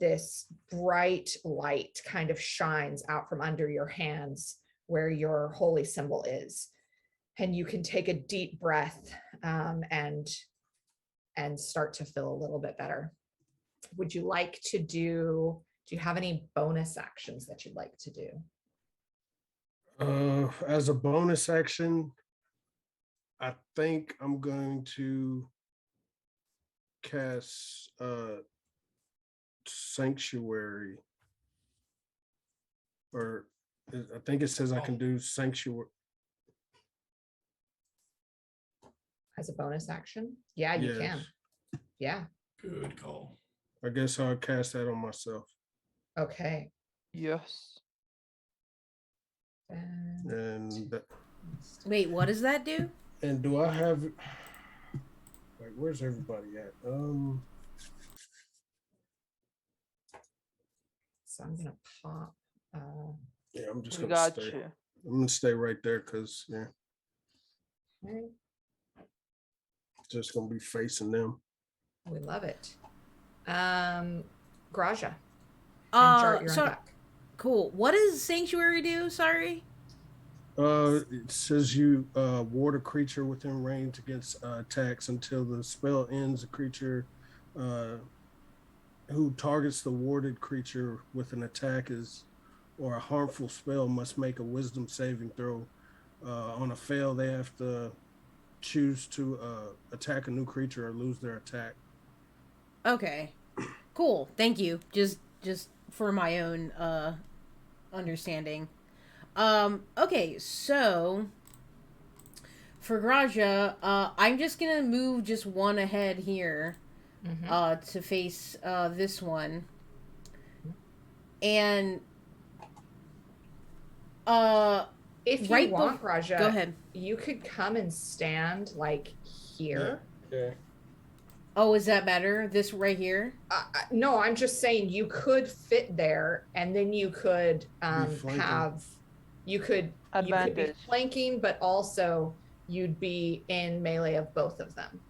this bright light kind of shines out from under your hands where your holy symbol is. And you can take a deep breath and start to feel a little bit better. Would you like to do you have any bonus actions that you'd like to do? As a bonus action, I think I'm going to cast Sanctuary. Or I think it says I can do Sanctuary. As a bonus action? Yeah, you can. Yeah. Good call. I guess I'll cast that on myself. Okay. Yes. And Wait, what does that do? do I have where's everybody at? So I'm gonna pop. Yeah, I'm just We gonna got stay. you. I'm gonna stay right there because yeah, Okay, just gonna be facing them. we love it. Graja. And Jart, you're on So deck. cool. What does Sanctuary do? Sorry. It says you ward a creature within range against attacks until the spell ends. A creature who targets the warded creature with an attack or a harmful spell must make a wisdom saving throw. On a fail, they have to choose to attack a new creature or lose their attack. Okay. Cool. Thank you. Just for my own understanding. Okay, so for Graja, I'm just gonna move just one ahead here to face this one. And If you right want, Graja, go ahead. you could come and stand like here. Yeah. Oh, is that better? This right here? No, I'm just saying you could fit there, and then you could flanking. you could be Advantage. flanking, but also you'd be in melee of both of them.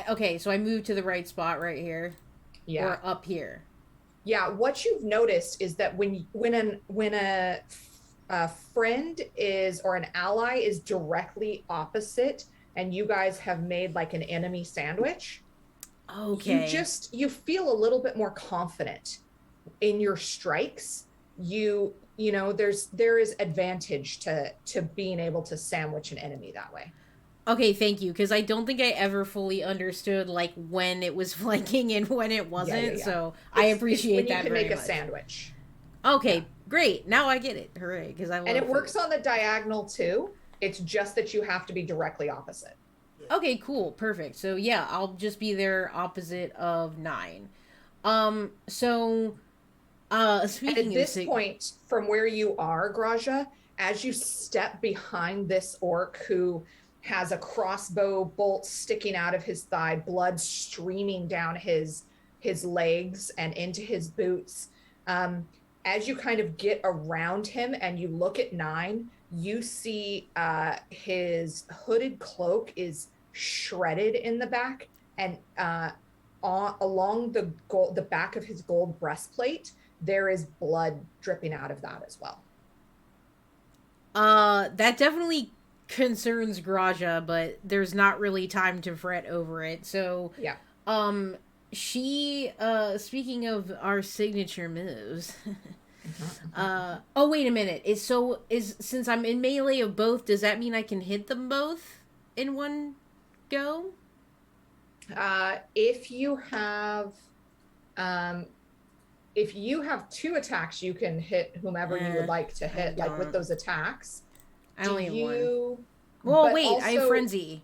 Okay, so I moved to the right spot right here. Yeah. Or up here. Yeah, what you've noticed is that when a friend is or an ally is directly opposite, and you guys have made like an enemy sandwich, Okay. you feel a little bit more confident in your strikes. You know there is advantage to being able to sandwich an enemy that way. Okay, thank you, because I don't think I ever fully understood like when it was flanking and when it wasn't. Yeah. So I appreciate that when you can very make a much. sandwich. Okay, great. Now I get it. Hooray! Because I love And it food. works on the diagonal too. It's just that you have to be directly opposite. Okay, cool, perfect. So yeah, I'll just be there opposite of 9. So speaking At of this point, from where you are, Graja, as you step behind this orc who has a crossbow bolt sticking out of his thigh, blood streaming down his legs and into his boots, as you kind of get around him and you look at 9, you see his hooded cloak is shredded in the back, and along the back of his gold breastplate, there is blood dripping out of that as well. that definitely concerns Graja, but there's not really time to fret over it. So Yeah. She speaking of our signature moves. Oh wait a minute. Since I'm in melee of both, does that mean I can hit them both in one go? If you have 2 attacks, you can hit whomever you would like to hit, like with those attacks. I only have one. you Well, but wait, I have also- frenzy.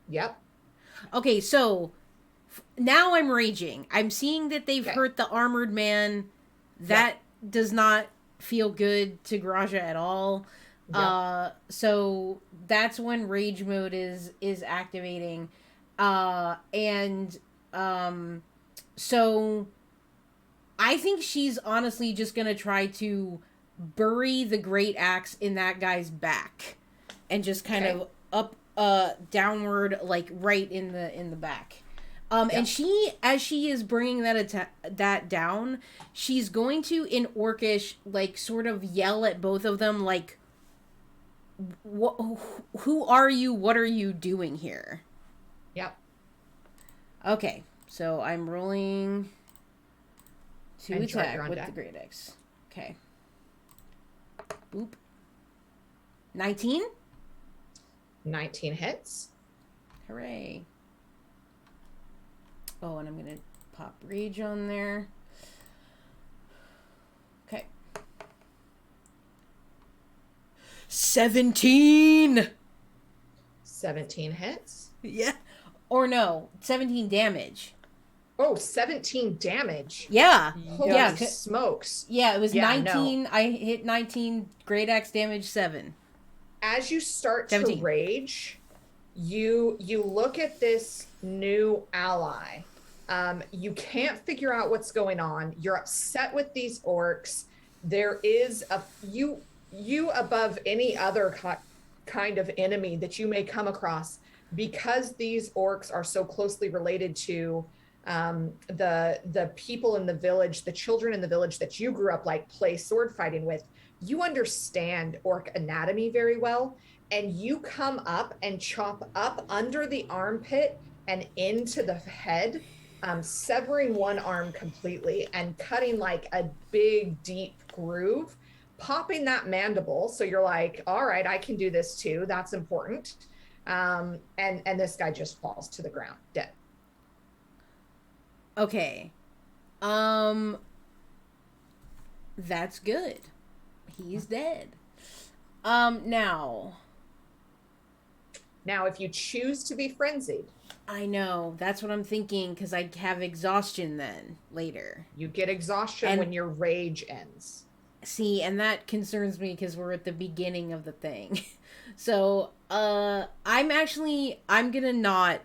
Yep. Okay, so now I'm raging. I'm seeing that they've Okay. hurt the armored man. That does not feel good to Graja at all. Yep. So that's when rage mode is activating. So I think she's honestly just gonna try to bury the great axe in that guy's back and just kind of up downward, like right in the back. And as she is bringing that down, she's going to in Orcish like sort of yell at both of them like, who are you? What are you doing here? Yep. Okay, so I'm rolling to And Chart, attack you're on with deck. the great axe. Okay. Boop. 19? 19 hits. Hooray. Oh, and I'm gonna pop rage on there. Okay. 17! 17 hits. Yeah. Or no, 17 damage. Oh, 17 damage. Yeah. Holy Yeah. smokes. Yeah, it was Yeah, 19. I hit 19, great axe damage 7. As you start 17. to rage, you look at this new ally. You can't figure out what's going on. You're upset with these orcs. There is you above any other kind of enemy that you may come across, because these orcs are so closely related to the people in the village, the children in the village that you grew up like play sword fighting with. You understand orc anatomy very well, and you come up and chop up under the armpit and into the head, severing one arm completely and cutting like a big deep groove, popping that mandible. So you're like, all right, I can do this too. That's important. And this guy just falls to the ground dead. Okay. That's good. He's dead. Now, if you choose to be frenzied, I know. That's what I'm thinking, because I have exhaustion then later. you get exhaustion when your rage ends. See, and that concerns me because we're at the beginning of the thing. So, I'm gonna not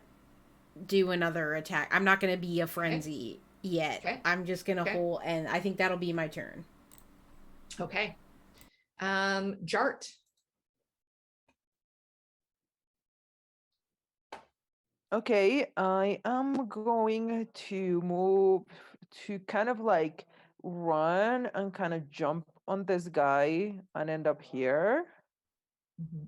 do another attack. I'm not gonna be a frenzy yet. Okay. I'm just gonna hold, and I think that'll be my turn. Okay. Jart. Okay, I am going to move to kind of like run and kind of jump on this guy and end up here. Mhm.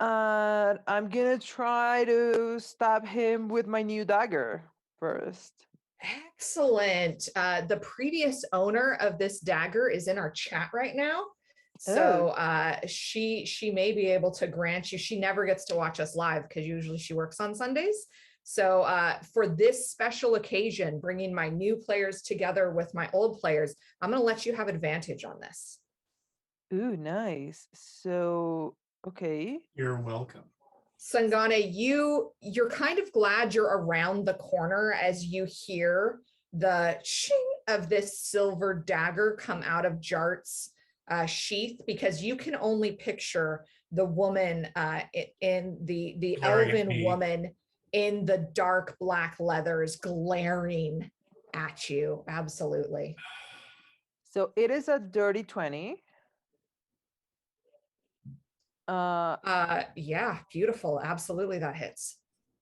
And I'm gonna try to stab him with my new dagger first. Excellent. The previous owner of this dagger is in our chat right now. So she may be able to grant you. She never gets to watch us live because usually she works on Sundays. So for this special occasion, bringing my new players together with my old players, I'm going to let you have advantage on this. Ooh, nice. So, okay. You're welcome. Sangane, you're kind of glad you're around the corner as you hear the shing of this silver dagger come out of Jart's sheath, because you can only picture the woman in the elven woman in the dark black leathers glaring at you. Absolutely. So it is a dirty 20. Yeah, beautiful. Absolutely, that hits.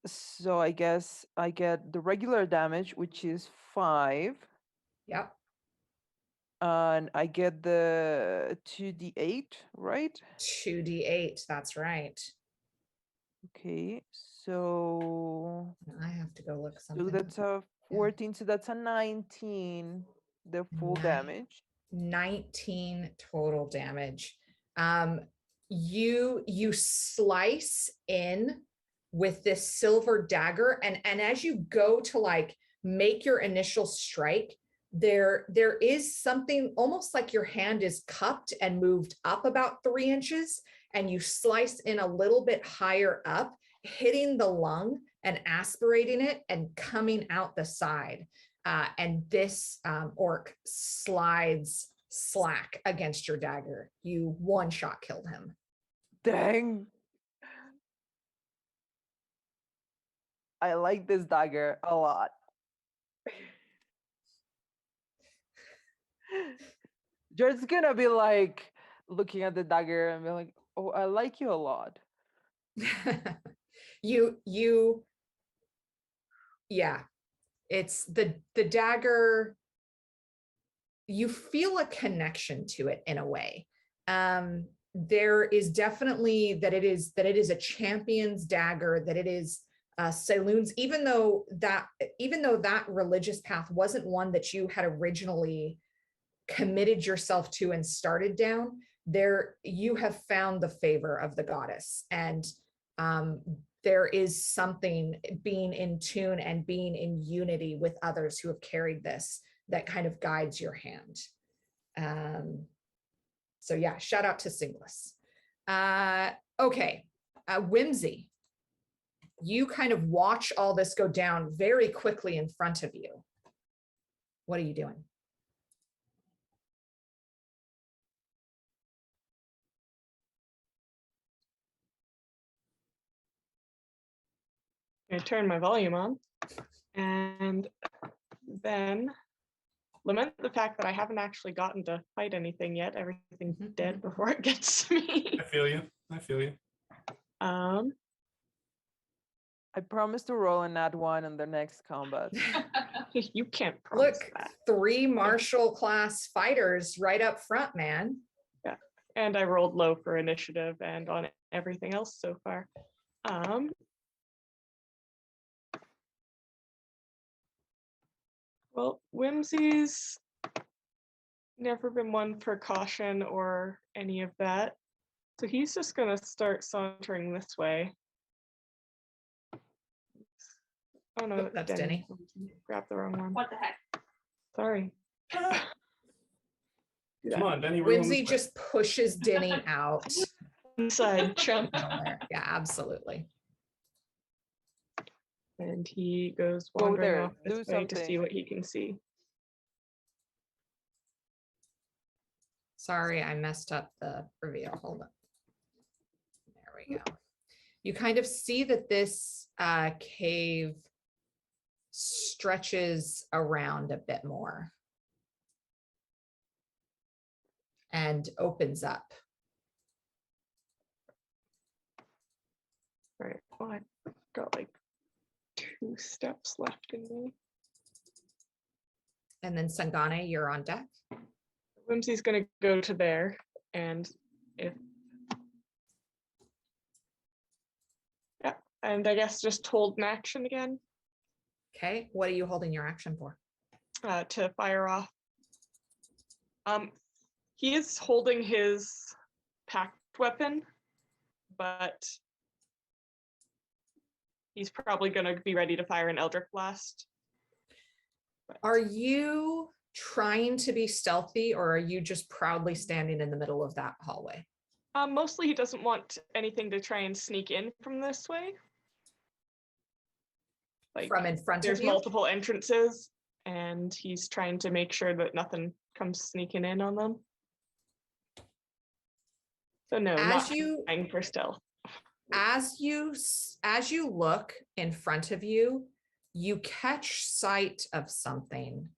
So I guess I get the regular damage, which is 5. Yep. And I get the 2d8, right? 2d8, that's right. Okay, so I have to go look something. so that's a 14, so that's a 19, the full damage. 19 total damage. You slice in with this silver dagger, and as you go to like make your initial strike, there is something almost like your hand is cupped and moved up about 3 inches, and you slice in a little bit higher up, hitting the lung and aspirating it and coming out the side. And this orc slides slack against your dagger. You one shot killed him. Dang. I like this dagger a lot. George's gonna be like looking at the dagger and be like, oh, I like you a lot. Yeah, it's the dagger. You feel a connection to it in a way. There is definitely that it is a champion's dagger, that it is Saloon's, even though that religious path wasn't one that you had originally committed yourself to and started down. There you have found the favor of the goddess, and there is something, being in tune and being in unity with others who have carried this, that kind of guides your hand. So yeah, shout out to Singlis. Okay, Whimsy, you kind of watch all this go down very quickly in front of you. What are you doing? I turn my volume on and then lament the fact that I haven't actually gotten to fight anything yet. Everything's dead before it gets to me. I feel you. I feel you. I promise to roll a nat 1 in the next combat. You can't promise Look, that. 3 martial class fighters right up front, man. Yeah, and I rolled low for initiative and on everything else so far. Well, Whimsy's never been one for caution or any of that. So he's just gonna start sauntering this way. Oh no, That's Denny. Grab the wrong one. What the heck? Sorry. Come on, Denny. we're going Whimsy this way. just pushes Denny out. Inside chump. Yeah, absolutely. And he goes Go wandering there, off this do way to see something. what he can see. Sorry, I messed up the reveal. Hold on. There we go. You kind of see that this cave stretches around a bit more and opens up. Right. Well, I got like 2 steps left in me. And then Sangane, you're on deck. Whimsy's gonna go to there, and if and I guess just hold an action again Okay, what are you holding your action for? to fire off. He is holding his packed weapon, but he's probably gonna be ready to fire an Eldritch Blast. Are you trying to be stealthy, or are you just proudly standing in the middle of that hallway? Mostly he doesn't want anything to try and sneak in from this way. Like, From in front of there's you? multiple entrances, and he's trying to make sure that nothing comes sneaking in on them. So no, As not you trying for stealth. as you look in front of you, you catch sight of something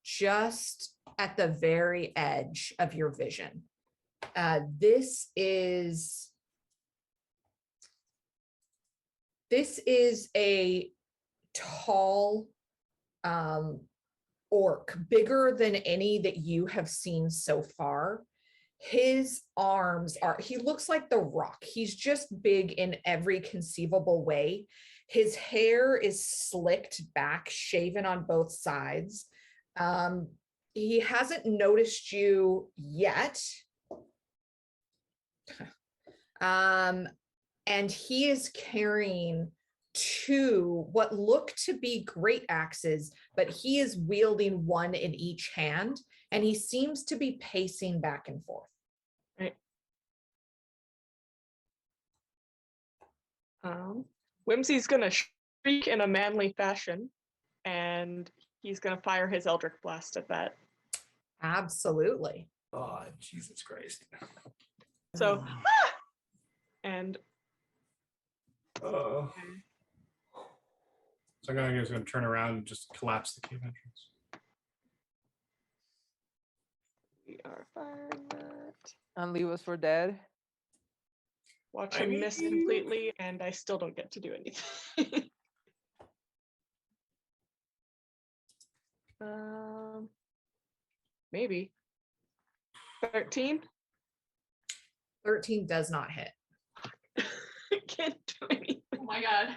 just at the very edge of your vision. This is a tall orc, bigger than any that you have seen so far. His arms he looks like the Rock. He's just big in every conceivable way. His hair is slicked back, shaven on both sides. He hasn't noticed you yet. And he is carrying 2 what look to be great axes, but he is wielding one in each hand, and he seems to be pacing back and forth. Right. Whimsy's gonna shriek in a manly fashion, and he's gonna fire his Eldritch Blast at that. Absolutely. Oh, Jesus Christ. So, and So I'm just going to turn around and just collapse the cave entrance. we are firing that. And leave us for dead. Watch I him miss mean- completely, and I still don't get to do anything. Maybe 13. 13 does not hit. Can't do anything. Oh my god.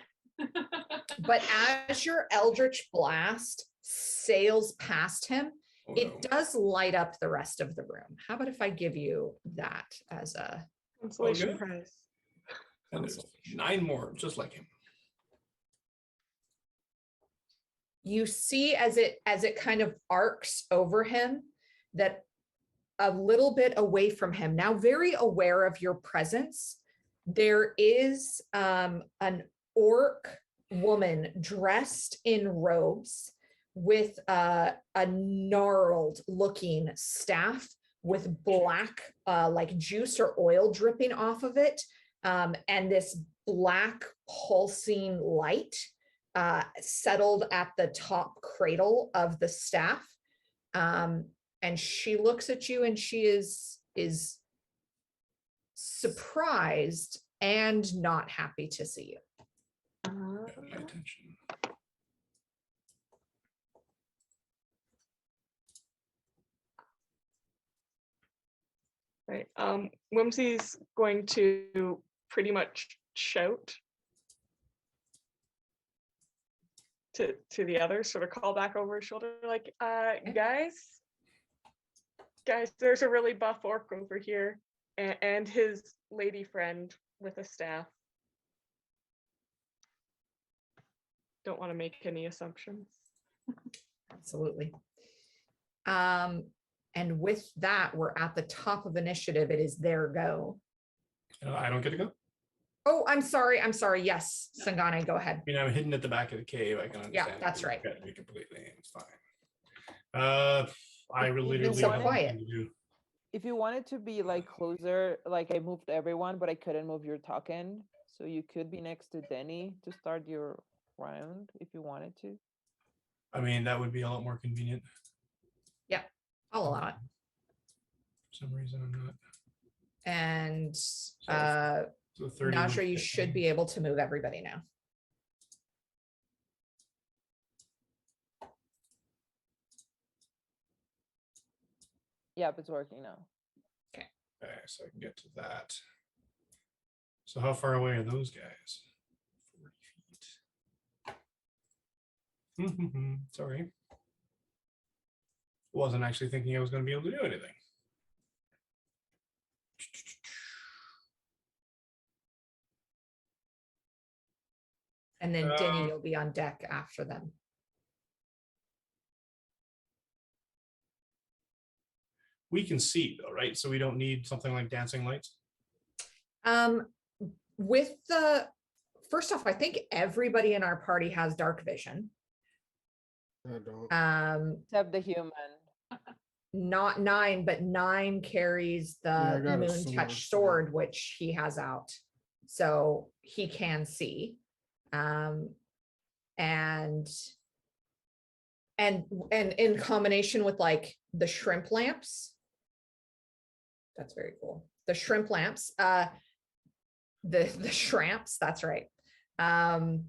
But as your Eldritch Blast sails past him, Oh, it no. does light up the rest of the room. How about if I give you that as a Consolation Okay. prize. And there's 9 more, just like him. you see as it kind of arcs over him that a little bit away from him, now very aware of your presence, there is an orc woman dressed in robes with a gnarled looking staff with black like juice or oil dripping off of it, and this black pulsing light settled at the top cradle of the staff. And she looks at you and she is surprised and not happy to see you. Got my attention. Right. Whimsy's going to pretty much shout to the others, sort of call back over his shoulder, like, guys, there's a really buff orc over here, and his lady friend with a staff. Don't want to make any assumptions. Absolutely. And with that, we're at the top of initiative. It is their go. I don't get to go. Oh, I'm sorry. Yes, Sangane, go ahead. I mean, I'm hidden at the back of the cave. I can understand. Yeah, that's right. Me completely. It's fine. I really You've been so have quiet. nothing to do. If you wanted to be like closer, like I moved everyone, but I couldn't move your token. So you could be next to Denny to start your round if you wanted to. I mean, that would be a lot more convenient. Yeah, I'll allow it. For some reason, I'm not. And So 30 Najra, would you fit should me. be able to move everybody now. Yep, it's working now. Okay, so I can get to that. So how far away are those guys? 40 feet. Sorry. Wasn't actually thinking I was going to be able to do anything. And then Denny, you'll be on deck after them. We can see though, right? So we don't need something like dancing lights. With the first off, I think everybody in our party has dark vision. I don't. Except the human. Not 9, but 9 carries Yeah, I the got a moon sword, touch so- sword, which he has out, so he can see. And in combination with like the shrimp lamps, that's very cool. The shrimp lamps, the shrimps, that's right. I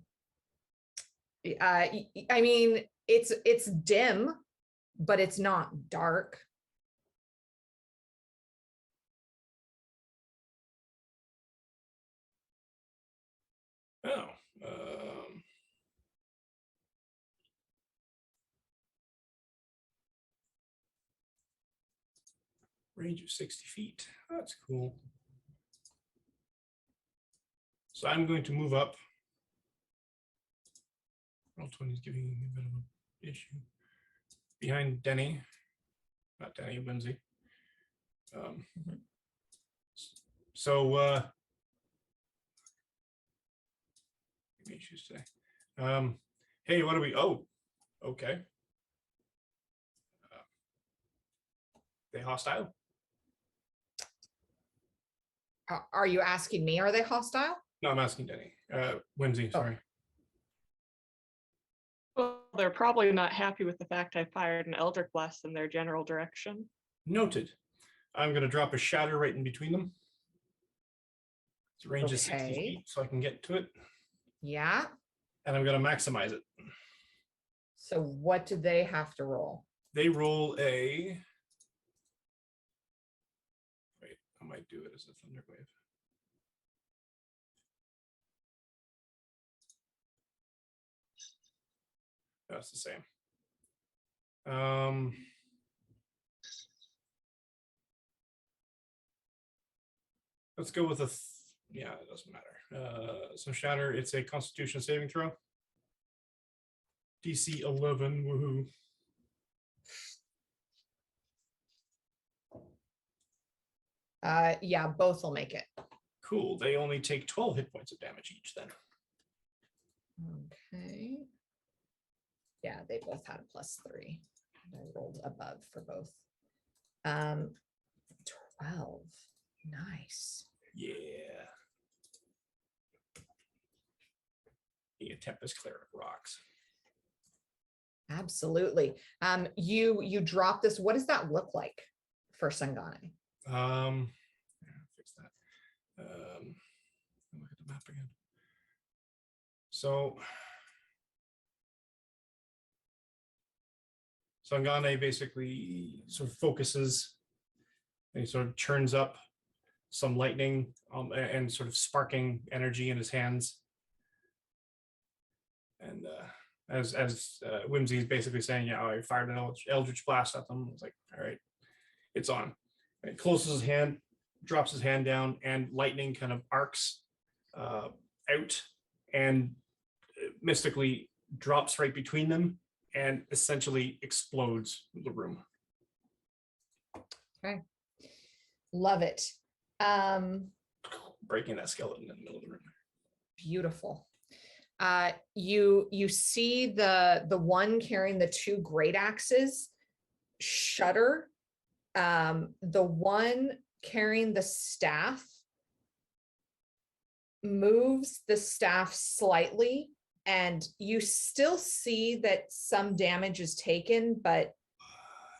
mean, it's dim, but it's not dark. Oh. Range of 60 feet. That's cool. So I'm going to move up. Roll 20 is giving me a bit of an issue. Behind Denny. Not Denny, Whimsy. So maybe I should say. Hey, what are we? Oh, okay. They hostile? Are you asking me, are they hostile? No, I'm asking Denny. Whimsy, sorry. Well, they're probably not happy with the fact I fired an Eldritch Blast in their general direction. Noted. I'm going to drop a shatter right in between them. Its range is 60 Okay. feet, so I can get to it. Yeah. And I'm going to maximize it. So what do they have to roll? They roll a... Wait, I might do it as a thunder wave. That's the same. Let's go with yeah, it doesn't matter. So shatter, it's a Constitution saving throw. DC 11, woohoo. Yeah, both will make it. Cool. They only take 12 hit points of damage each then. Okay. Yeah, they both had a +3. I rolled above for both. 12. Nice. Yeah. Tempest Cleric rocks. Absolutely. You drop this. What does that look like for Sangane? Fix that. Look at the map again. So Sangane basically sort of focuses, and he sort of churns up some lightning and sort of sparking energy in his hands. And as Whimsy is basically saying, yeah, I fired an Eldritch Blast at them. It's like, all right, it's on. And he closes his hand, drops his hand down, and lightning kind of arcs out and mystically drops right between them and essentially explodes the room. Okay. Love it. Breaking that skeleton in the middle of the room. Beautiful. You see the one carrying the two great axes shudder. The one carrying the staff moves the staff slightly, and you still see that some damage is taken, but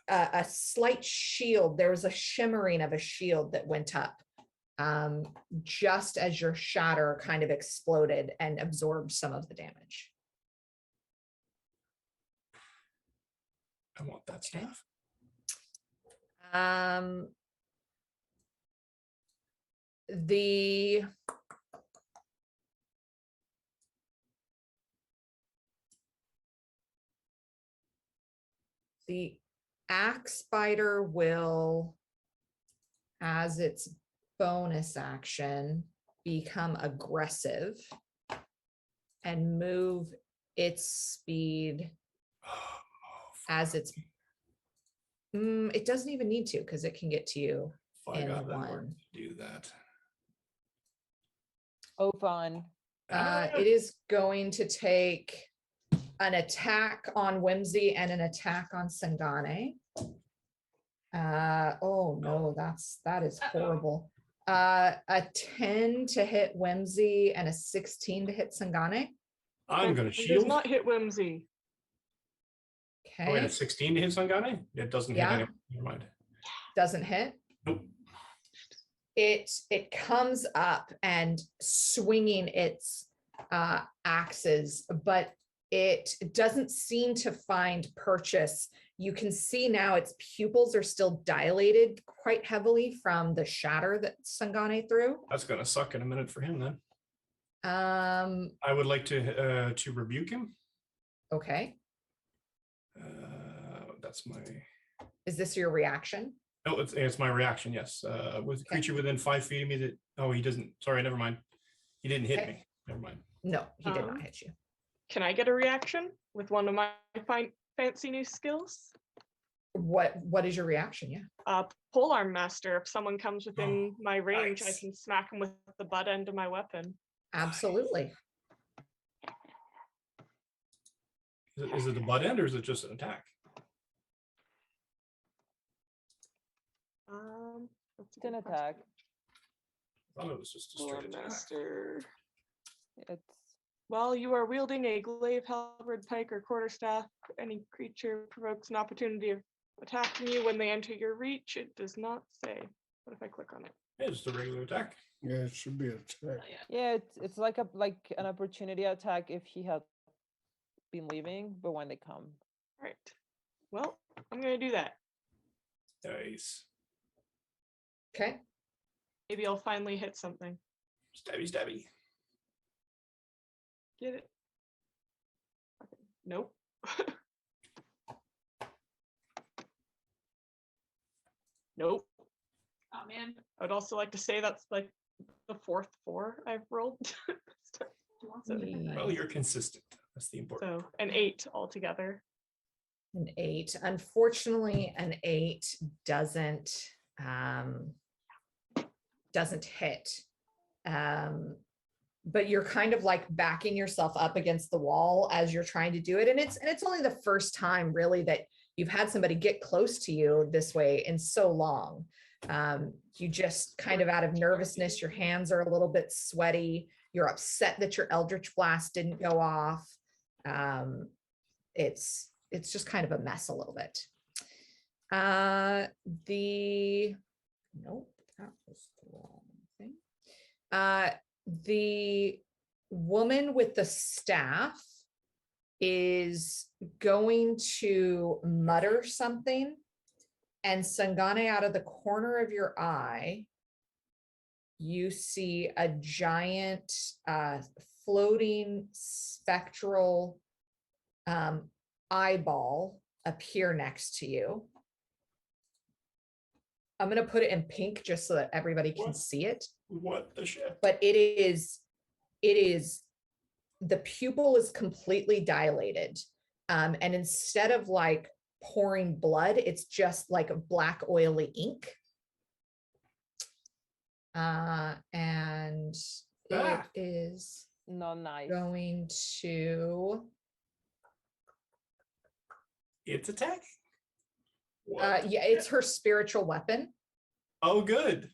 a slight shield, there was a shimmering of a shield that went up just as your shatter kind of exploded and absorbed some of the damage. I want that staff. The axe spider will, as its bonus action, become aggressive and move its speed as it's. It doesn't even need to, because it can get to you I in got that one. work to do that. Oh, fun. It is going to take an attack on Whimsy and an attack on Sangane. Oh no, that is horrible. A 10 to hit Whimsy and a 16 to hit Sangane. I'm gonna It shield. does not hit Whimsy. Oh, wait, Okay, a 16 to hit Sangane? It doesn't Yeah. hit anyone. Never mind. doesn't hit. Nope. It comes up and swinging its axes, but it doesn't seem to find purchase. You can see now its pupils are still dilated quite heavily from the shatter that Sangane threw. That's gonna suck in a minute for him then. Um, I would like to rebuke him. okay. That's my. Is this your reaction? No, it's my reaction. Yes, with a creature within 5 feet of me that. Oh, he doesn't. Sorry, never mind. He didn't hit Okay. me. Never mind. No, he did not hit you. Can I get a reaction with one of my fancy new skills? What is your reaction? Yeah. Polearm Master. If someone comes within my range, nice. I can smack them with the butt end of my weapon. Absolutely. Is it the butt end or is it just an attack? That's a It's an good attack. question. I thought it was just a straight Polearm attack. Master. It's While you are wielding a glaive, halberd, pike, or quarterstaff, any creature provokes an opportunity of attacking you when they enter your reach. It does not say. What if I click on it? Yeah, just a regular attack. Yeah, it should be a attack. yeah, it's like an opportunity attack if he had been leaving, but when they come. All right. Well, I'm gonna do that. Nice. Okay. Maybe I'll finally hit something. Stabby, stabby. Get it? Okay. Nope. Nope. Oh man. I would also like to say that's like the fourth 4 I've rolled. so, Well, you're consistent. That's the important. so an 8 altogether. An 8. Unfortunately, an 8 doesn't hit. But you're kind of like backing yourself up against the wall as you're trying to do it. And it's only the first time really that you've had somebody get close to you this way in so long. You just kind of out of nervousness, your hands are a little bit sweaty. You're upset that your Eldritch Blast didn't go off. It's just kind of a mess a little bit. Nope, that was the wrong thing. The woman with the staff is going to mutter something, and Sangane, out of the corner of your eye, you see a giant floating spectral eyeball appear next to you. I'm going to put it in pink just so that everybody can see it. What the shit? But it is, the pupil is completely dilated. And instead of like pouring blood, it's just like a black oily ink. And it is Not nice. going to... It's attack. Yeah, it's her spiritual weapon. Oh, good.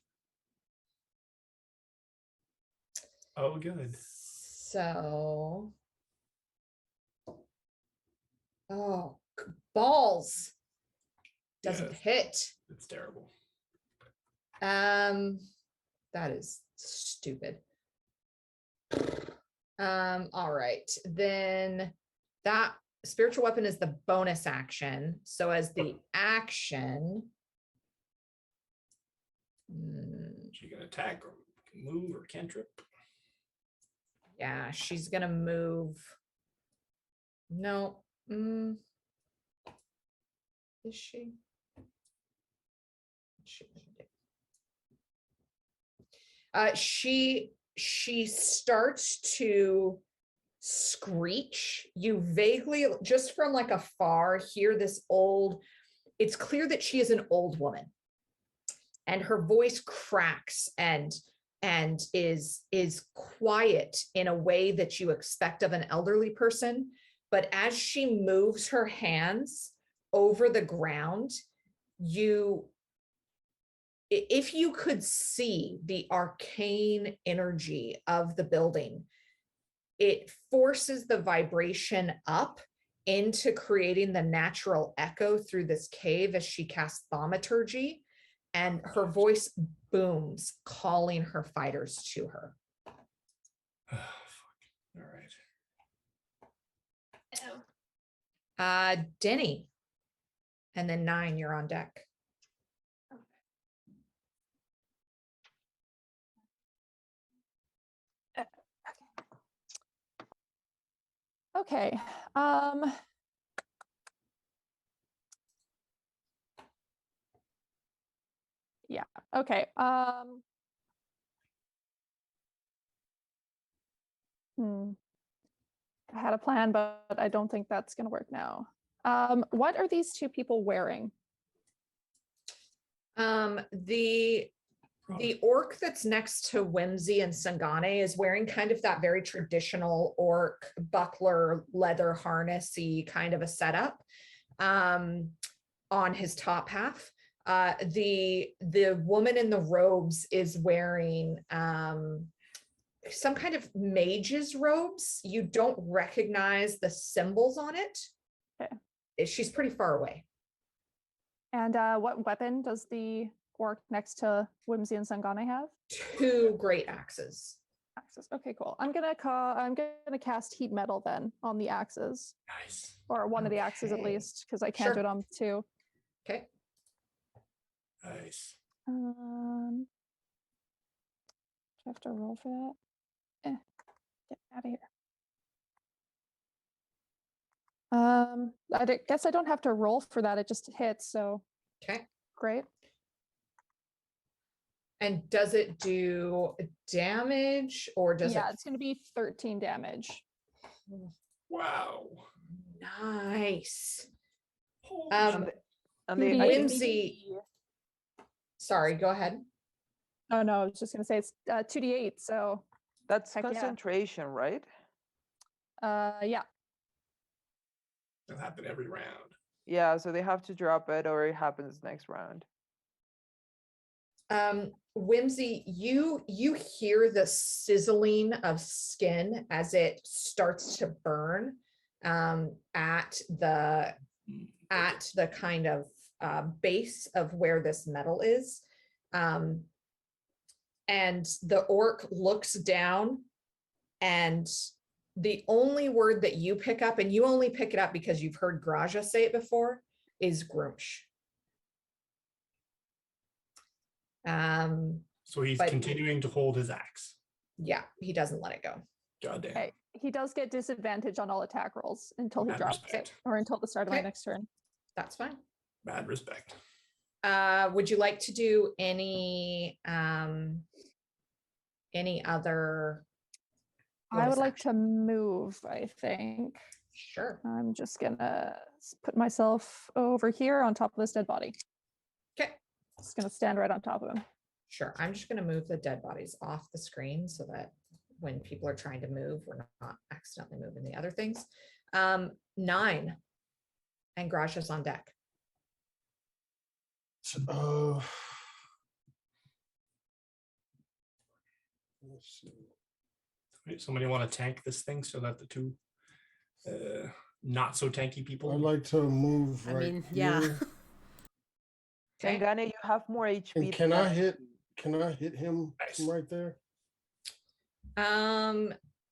Oh, good. So, oh, balls. Doesn't hit. It's terrible. That is stupid. All right, then that spiritual weapon is the bonus action. So as the action, She can attack or move or cantrip. yeah, she's gonna move. No, is she? She starts to screech. You vaguely, just from like afar, hear this old, it's clear that she is an old woman, and her voice cracks and is quiet in a way that you expect of an elderly person. But as she moves her hands over the ground, if you could see the arcane energy of the building, it forces the vibration up into creating the natural echo through this cave as she casts thaumaturgy, and her voice booms, calling her fighters to her. Oh, fuck. All right. Denny, and then 9, you're on deck. Okay. Yeah. Okay. I had a plan, but I don't think that's going to work now. What are these two people wearing? The orc that's next to Whimsy and Sangane is wearing kind of that very traditional orc buckler, leather harnessy kind of a setup on his top half. The woman in the robes is wearing some kind of mage's robes. You don't recognize the symbols on it. Okay. She's pretty far away. And what weapon does the orc next to Whimsy and Sangane have? 2 great axes. Axes. Okay, cool. I'm gonna cast heat metal then on the axes. Nice. Or one of the axes at Okay. least, because I can't do it on 2. Okay. Nice. Do I have to roll for that? Get out of here. I guess I don't have to roll for that. It just hits. So Okay. great. And does it do damage, or does Yeah, it? it's going to be 13 damage. Wow. Nice. Holy And the I think Whimsy. Sorry, go ahead. Oh no, I was just going to say it's 2d8. So that's heck yeah. concentration, right? Yeah. That happened every round. Yeah, so they have to drop it or it happens next round. Whimsy, you hear the sizzling of skin as it starts to burn at the kind of base of where this metal is. And the orc looks down, and the only word that you pick up, and you only pick it up because you've heard Graja say it before, is Grunch. So he's But- continuing to hold his axe. Yeah, he doesn't let it go. God damn. Okay. He does get disadvantage on all attack rolls until he Mad drops respect. it, or until the start of my Okay. next turn. That's fine. Mad respect. Would you like to do any other? I would bonus like action? to move, I think. Sure. I'm just gonna put myself over here on top of this dead body. Okay. Just gonna stand right on top of him. Sure. I'm just going to move the dead bodies off the screen so that when people are trying to move, we're not accidentally moving the other things. 9. And Gracia's on deck. Let's see. Wait, somebody want to tank this thing so that the two not so tanky people. I'd like to move I right mean, yeah. here. Okay. Sangane, you have more HP. And can than I hit him Nice. from right there?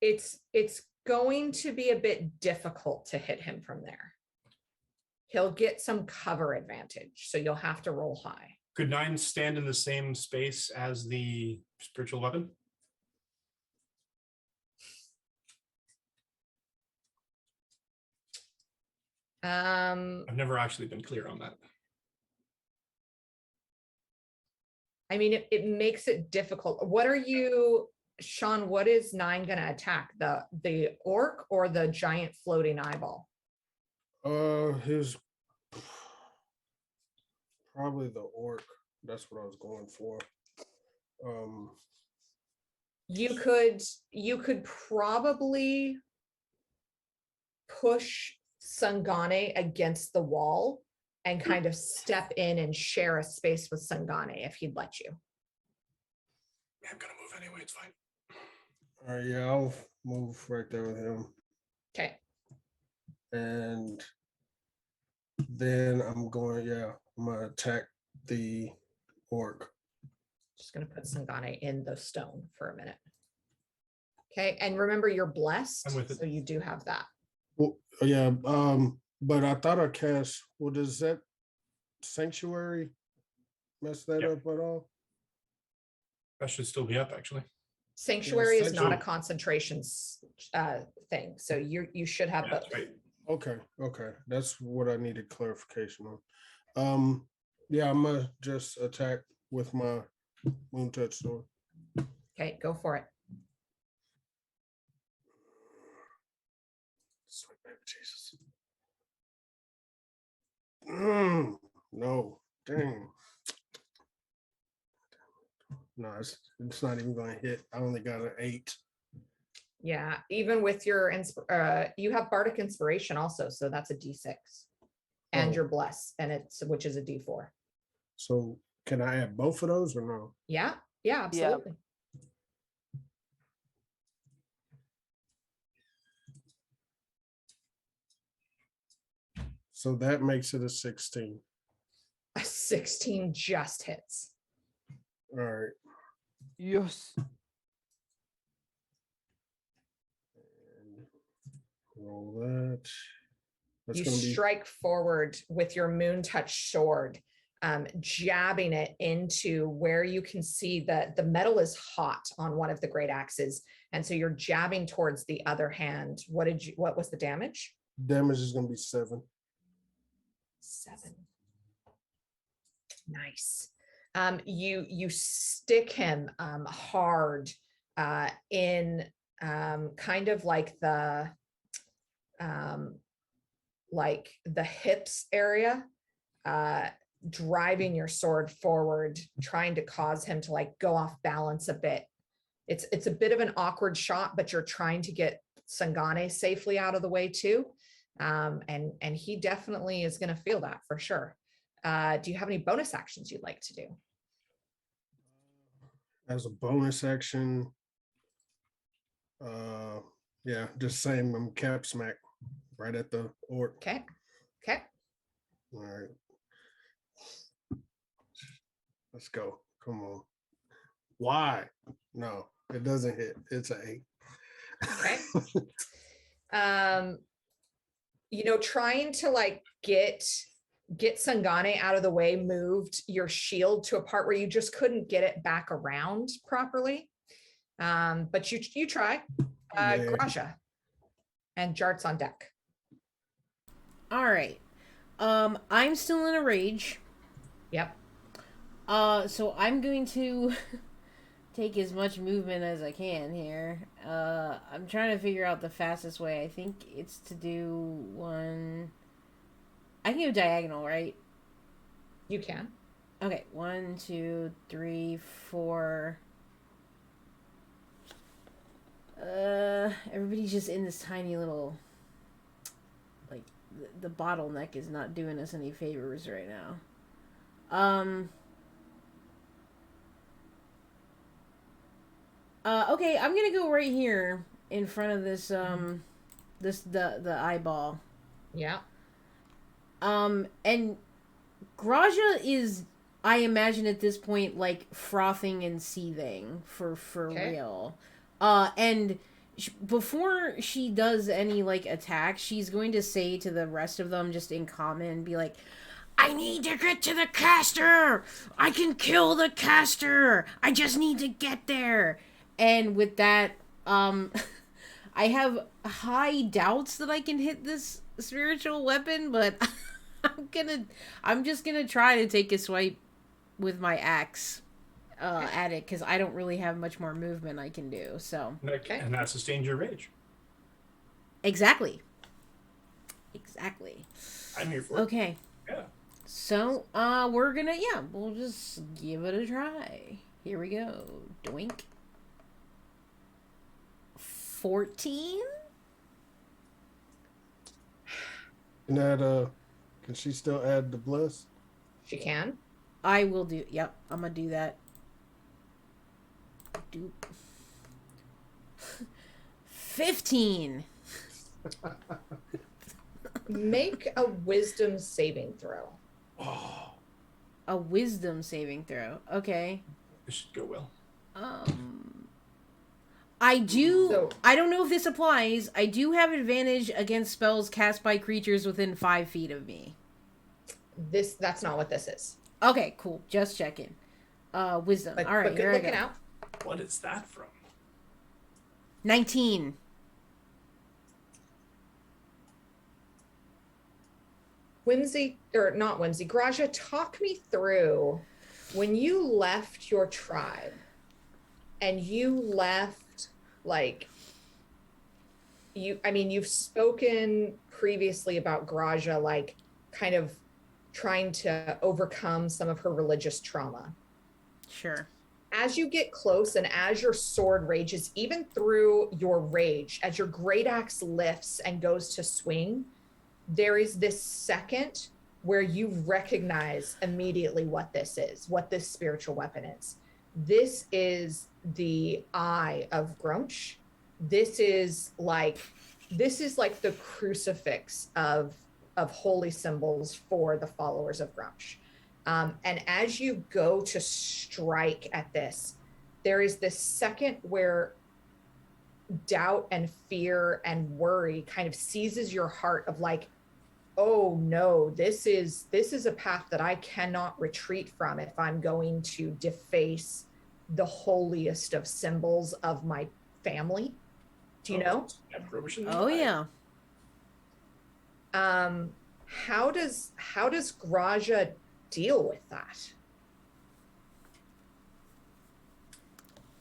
It's going to be a bit difficult to hit him from there. He'll get some cover advantage, so you'll have to roll high. Could 9 stand in the same space as the spiritual weapon? I've never actually been clear on that. I mean, it makes it difficult. What are you, Sean, what is 9 going to attack? The orc or the giant floating eyeball? His probably the orc. That's what I was going for. You could probably push Sangane against the wall and kind of step in and share a space with Sangane if he'd let you. Yeah, I'm gonna move anyway. It's fine. All right, yeah, I'll move right there with him, Okay. and then I'm gonna attack the orc. Just going to put Sangane in the stone for a minute. Okay. And remember, you're blessed. I'm with it. So you do have that. Well, yeah, but I thought I cast. Well, does that sanctuary mess that Yeah. up at all? That should still be up actually. Sanctuary is not a Sanctuary. concentration thing. So you should have Yeah, both. that's right. Okay, that's what I needed clarification on. Yeah, I'm gonna just attack with my moon touch sword. Okay, go for it. Sweet baby Jesus. No, dang. No, it's not even going to hit. I only got an 8. Yeah, even with your you have Bardic Inspiration also, so that's a D6. And Oh. your bless, which is a D4. So can I add both of those or no? Yeah, absolutely. So that makes it a 16. A 16 just hits. All right. Yes. And roll that. That's You going to be strike forward with your moon touch sword, jabbing it into where you can see that the metal is hot on one of the great axes. And so you're jabbing towards the other hand. What was the damage? damage is going to be 7. 7. Nice. You stick him hard in kind of like the hips area, driving your sword forward, trying to cause him to like go off balance a bit. It's a bit of an awkward shot, but you're trying to get Sangane safely out of the way too. And he definitely is going to feel that for sure. Do you have any bonus actions you'd like to do? As a bonus action, yeah, just same. I'm cap smack right at the orc. Okay. Okay. All right. Let's go. Come on. Why? No, it doesn't hit. It's an 8. Okay. Trying to like get Sangane out of the way moved your shield to a part where you just couldn't get it back around properly. But you try. Yeah. Graja and Jart's on deck. All right. I'm still in a rage. Yep. So I'm going to take as much movement as I can here. I'm trying to figure out the fastest way. I think it's to do one. I can go diagonal, right? You can. Okay, 1, 2, 3, 4. Everybody's just in this tiny little, like, the bottleneck is not doing us any favors right now. Okay, I'm gonna go right here in front of this, the eyeball. Yeah. And Graja is, I imagine at this point, like, frothing and seething for Okay. real. And before she does any, like, attack, she's going to say to the rest of them, just in common, be like, I need to get to the caster! I can kill the caster! I just need to get there! And with that, I have high doubts that I can hit this spiritual weapon, but I'm just gonna try to take a swipe with my axe at it, because I don't really have much more movement I can do. So And that sustains your rage. exactly. I'm here for it. Okay. Yeah. So we're gonna we'll just give it a try. Here we go. Doink. 14. Can she still add the bless? She can. I will do. Yep, I'm gonna do that. 15. Make a wisdom saving throw. Oh, A wisdom saving throw. Okay. this should go well. I do. So- I don't know if this applies. I do have advantage against spells cast by creatures within 5 feet of me. That's not what this is. Okay, cool. Just checking. Wisdom. But, All right, but here good I go. looking out. What is that from? 19. Graja, talk me through when you left your tribe and you left, like, you've spoken previously about Graja, like, kind of trying to overcome some of her religious trauma. Sure. As you get close and as your sword rages, even through your rage, as your great axe lifts and goes to swing, there is this second where you recognize immediately what this is, what this spiritual weapon is. This is the Eye of Grunch. This is like the crucifix of holy symbols for the followers of Grunch. And as you go to strike at this, there is this second where doubt and fear and worry kind of seizes your heart of like, oh no, this is a path that I cannot retreat from if I'm going to deface the holiest of symbols of my family. Do you know? Oh yeah. How does Graja deal with that?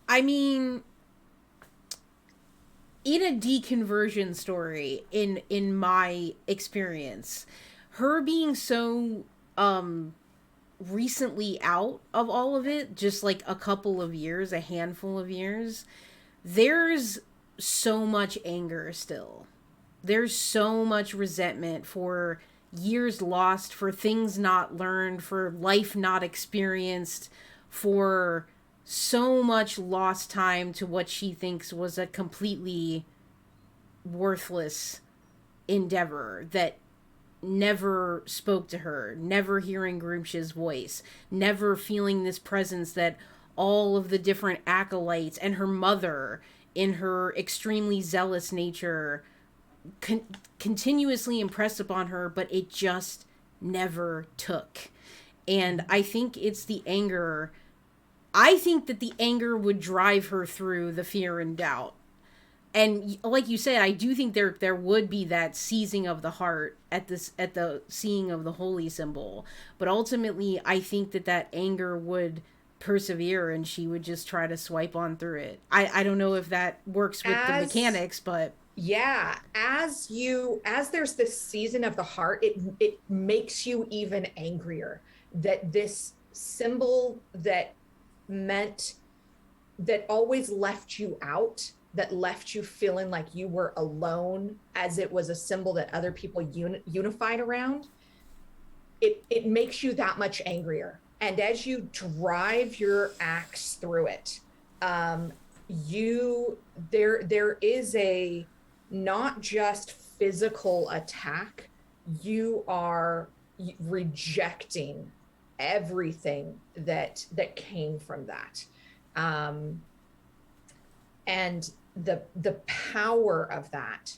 I mean, in a deconversion story, in my experience, her being so recently out of all of it, just like a couple of years, a handful of years, there's so much anger still. There's so much resentment for years lost, for things not learned, for life not experienced, for so much lost time to what she thinks was a completely worthless endeavor that never spoke to her, never hearing Grumsh's voice, never feeling this presence that all of the different acolytes and her mother, in her extremely zealous nature, continuously impressed upon her, but it just never took. And I think it's the anger. I think that the anger would drive her through the fear and doubt. And like you said, I do think there would be that seizing of the heart at the seeing of the holy symbol. But ultimately, I think that anger would persevere and she would just try to swipe on through it. I don't know if that works with the mechanics, but yeah, as there's this season of the heart, it makes you even angrier that this symbol that meant, that always left you out, that left you feeling like you were alone, as it was a symbol that other people unified around, it makes you that much angrier. And as you drive your axe through it, there is a not just physical attack, you are rejecting everything that came from that. And the power of that,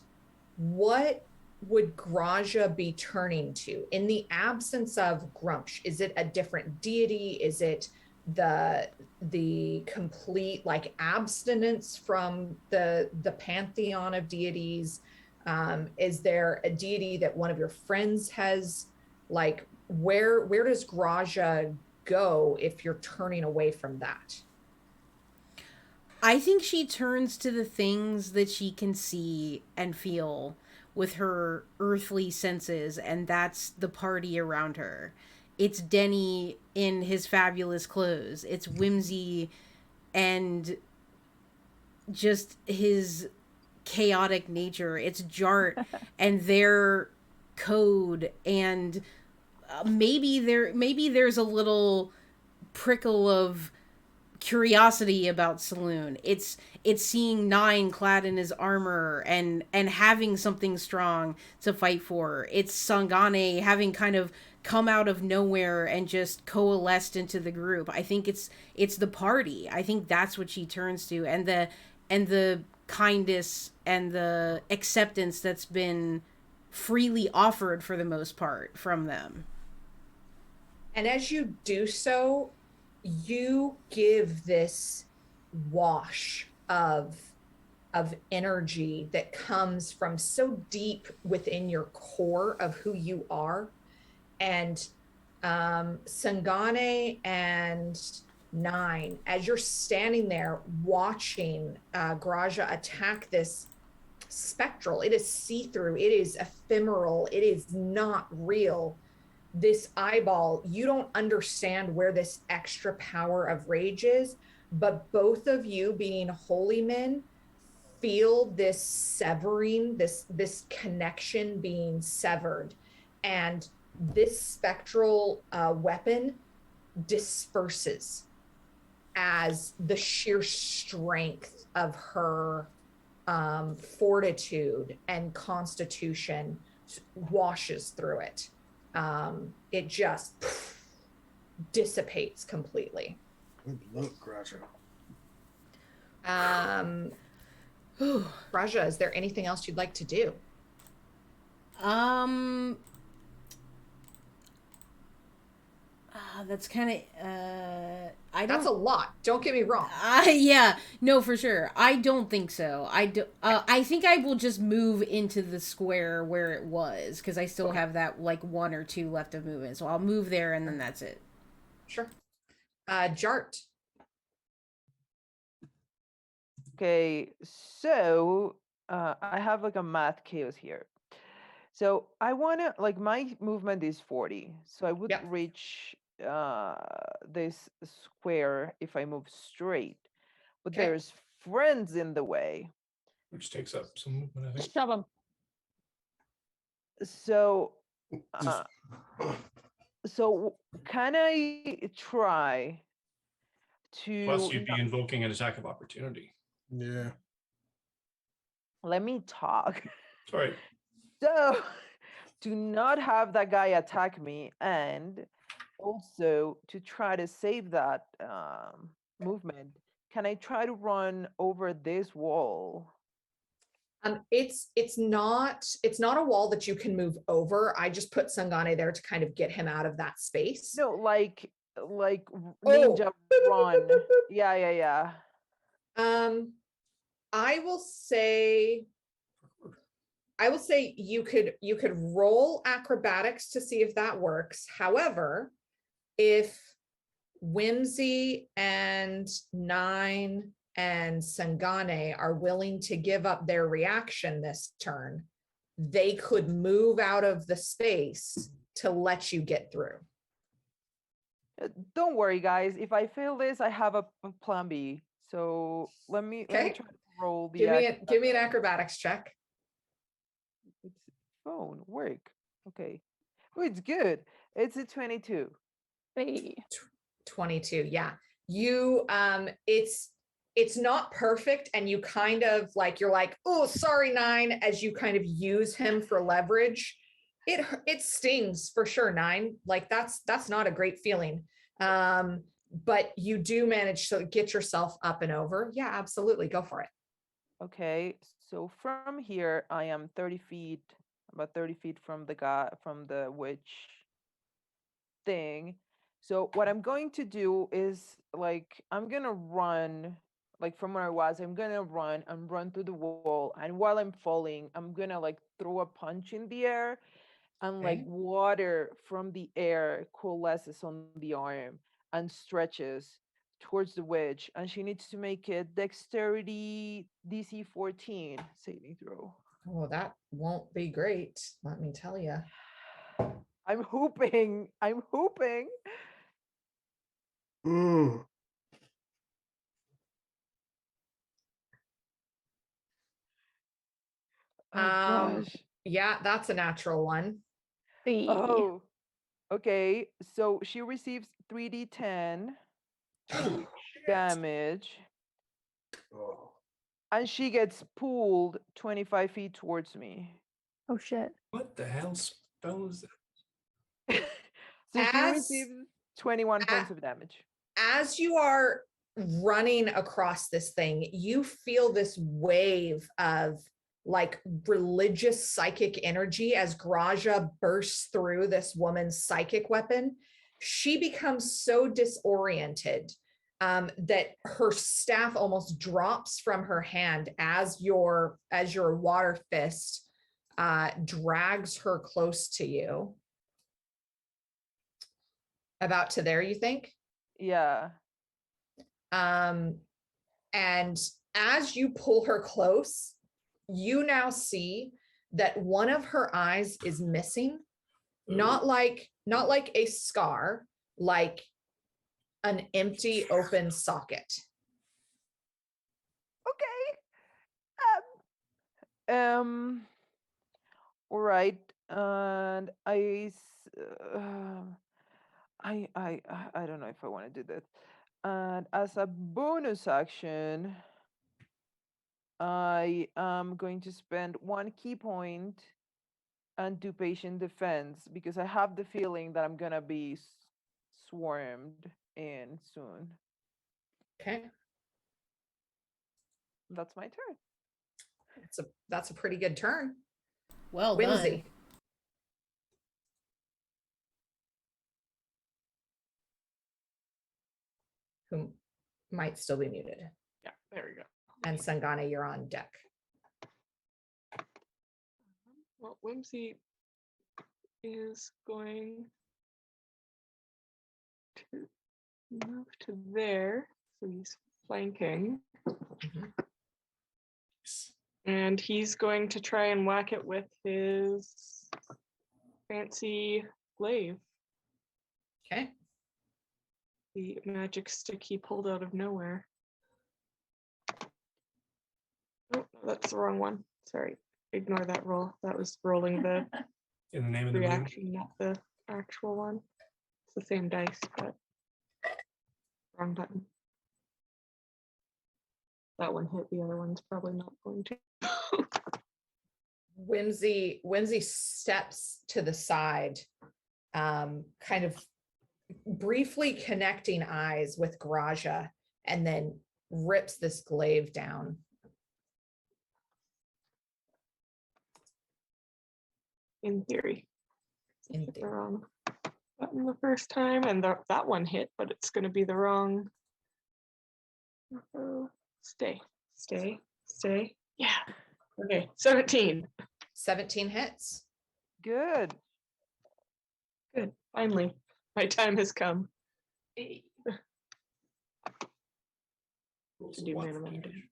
what would Graja be turning to in the absence of Grunch? Is it a different deity? Is it the complete like abstinence from the pantheon of deities? Is there a deity that one of your friends has? Like, where does Graja go if you're turning away from that? I think she turns to the things that she can see and feel with her earthly senses, and that's the party around her. It's Denny in his fabulous clothes. It's Whimsy and just his chaotic nature. It's Jart and their code, and maybe there's a little prickle of curiosity about Saloon. It's seeing Nine clad in his armor and having something strong to fight for. It's Sangane having kind of come out of nowhere and just coalesced into the group. I think it's the party. I think that's what she turns to, and the kindness and the acceptance that's been freely offered for the most part from them. And as you do so, you give this wash of energy that comes from so deep within your core of who you are. And Sangane and Nine, as you're standing there watching Graja attack this spectral, it is see-through, it is ephemeral, it is not real. This eyeball, you don't understand where this extra power of rage is, but both of you being holy men feel this severing, this connection being severed, and this spectral weapon disperses as the sheer strength of her fortitude and constitution washes through it. It just dissipates completely. Good luck, Graja. Graja, is there anything else you'd like to do? That's kind of That's a lot. Don't get me wrong. Yeah, no, for sure. I don't think so. I think I will just move into the square where it was, because I still have that like 1 or 2 left of movement. So I'll move there and then that's it. Sure. Jart. Okay, so I have like a math chaos here. So I want to, like, my movement is 40. So I would reach this square if I move straight. But there's friends in the way. Which takes up some movement, I think. Shove them. So, so can I try Plus, you'd be invoking an attack of opportunity. Yeah. Let me talk. Sorry. So, to not have that guy attack me, and also to try to save that movement, can I try to run over this wall? It's not a wall that you can move over. I just put Sangane there to kind of get him out of that space. No, like ninja run. Yeah. I will say you could roll acrobatics to see if that works. However, if Whimsy and Nine and Sangane are willing to give up their reaction this turn, they could move out of the space to let you get through. Don't worry, guys. If I fail this, I have a plan B. So let me try to roll the. Give me an acrobatics check. It's phone work. Okay. Oh, it's good. It's a 22. Hey. 22. Yeah. You it's not perfect, and you kind of you're like, oh, sorry, Nine, as you kind of use him for leverage. It stings for sure, Nine. Like that's not a great feeling. But you do manage to get yourself up and over. Yeah, absolutely. Go for it. Okay. So from here, I am 30 feet, about 30 feet from the witch thing. So what I'm going to do is I'm gonna run from where I was. I'm gonna run and run through the wall, and while I'm falling, I'm gonna throw a punch in the air, and water from the air coalesces on the arm and stretches towards the witch, and she needs to make a dexterity DC 14 saving throw. Oh, that won't be great, let me tell you. I'm hoping. Mm. Oh gosh. Yeah, that's a natural one. Oh, okay. So she receives 3d10 damage, Oh. and she gets pulled 25 feet towards me. Oh shit. What the hell spell is that? So she receives 21 points of damage. As you are running across this thing, you feel this wave of religious psychic energy as Graja bursts through this woman's psychic weapon. She becomes so disoriented that her staff almost drops from her hand as your water fist drags her close to you. About to there, you think? Yeah. And as you pull her close, you now see that one of her eyes is missing. Not like a scar, like an empty open socket. Okay. All right. And I don't know if I want to do that. And as a bonus action, I am going to spend 1 key point and do patient defense, because I have the feeling that I'm gonna be swarmed in soon. Okay. That's my turn. That's a pretty good turn. Well Whimsy. done. Who might still be muted. Yeah, there we go. And Sangana, you're on deck. Well, Whimsy is going to move to there. So he's flanking. Mhm. And he's going to try and whack it with his fancy glaive. Okay. The magic stick he pulled out of nowhere. Oh, that's the wrong one. Sorry. Ignore that roll. That was rolling the In the name of the moon. reaction, not the actual one. It's the same dice, but wrong button. that one hit. The other one's probably not going to. Whimsy steps to the side, kind of briefly connecting eyes with Graja, and then rips this glaive down. In theory. In Hit the theory. wrong button the first time, and that one hit, but it's going to be the wrong. Stay. Yeah. Okay, 17. 17 hits. Good. Good. Finally, my time has come. Rolls To a do one for minimum damage. damage.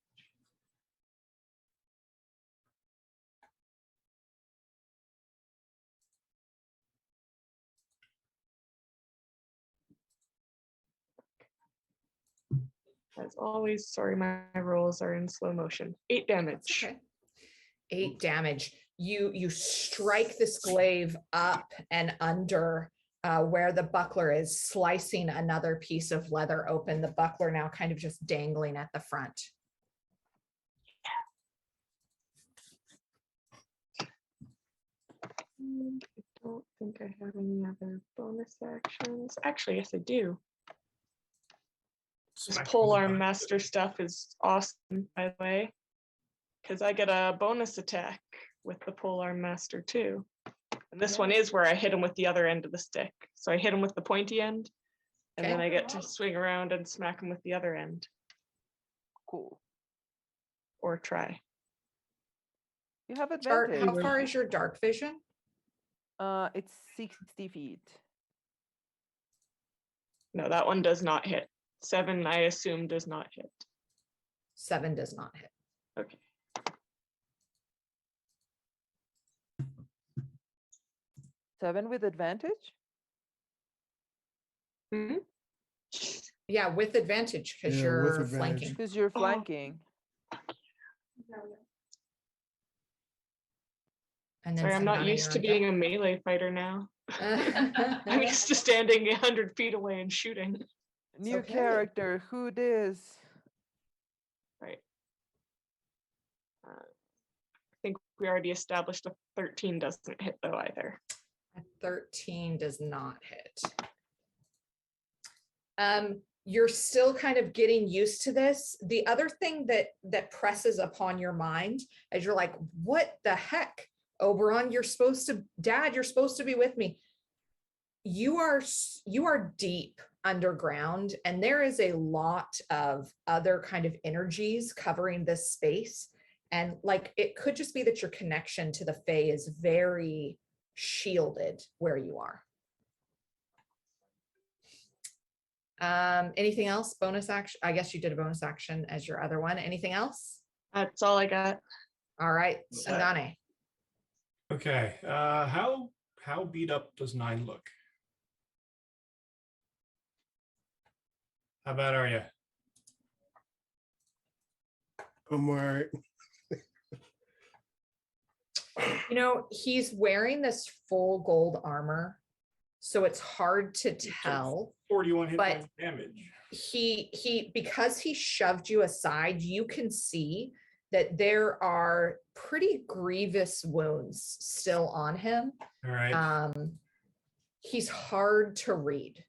As always, sorry, my rolls are in slow motion. 8 damage. Okay. 8 damage. You strike this glaive up and under where the buckler is, slicing another piece of leather open. The buckler now kind of just dangling at the front. I don't think I have any other bonus actions. Actually, yes, I do. This Smack polearm with the master stuff is awesome, by the way, because I get a bonus attack with the polearm master too. And this one is where I hit him with the other end of the stick. So I hit him with the pointy end, and then Okay. I get to swing around and smack him with the other end, Cool. or try. You have Art, advantage. how far is your dark vision? It's 60 feet. No, that one does not hit. 7, I assume, does not hit. 7 does not hit. Okay. Seven with advantage? Mhm. Yeah, with advantage because Yeah, with you're advantage. flanking. Because you're Oh. flanking. And then Sorry, I'm not Sangana, used you're to on being a melee fighter now. deck. I'm used to standing 100 feet away and shooting. New okay. character, who this? Right. I think we already established a 13 doesn't hit though either. A 13 does not hit. You're still kind of getting used to this. The other thing that presses upon your mind as you're like, what the heck? Oberon, you're supposed to, Dad, you're supposed to be with me. You are deep underground, and there is a lot of other kind of energies covering this space. And like, it could just be that your connection to the Fae is very shielded where you are. Anything else? Bonus action? I guess you did a bonus action as your other one. Anything else? That's all I got. All right, Okay. Sangane. Okay. How beat up does 9 look? How bad are you? I'm all right. You know, he's wearing this full gold armor, so it's hard to tell. 41 hit But- points damage. He because he shoved you aside, you can see that there are pretty grievous wounds still on him. All right. He's hard to read,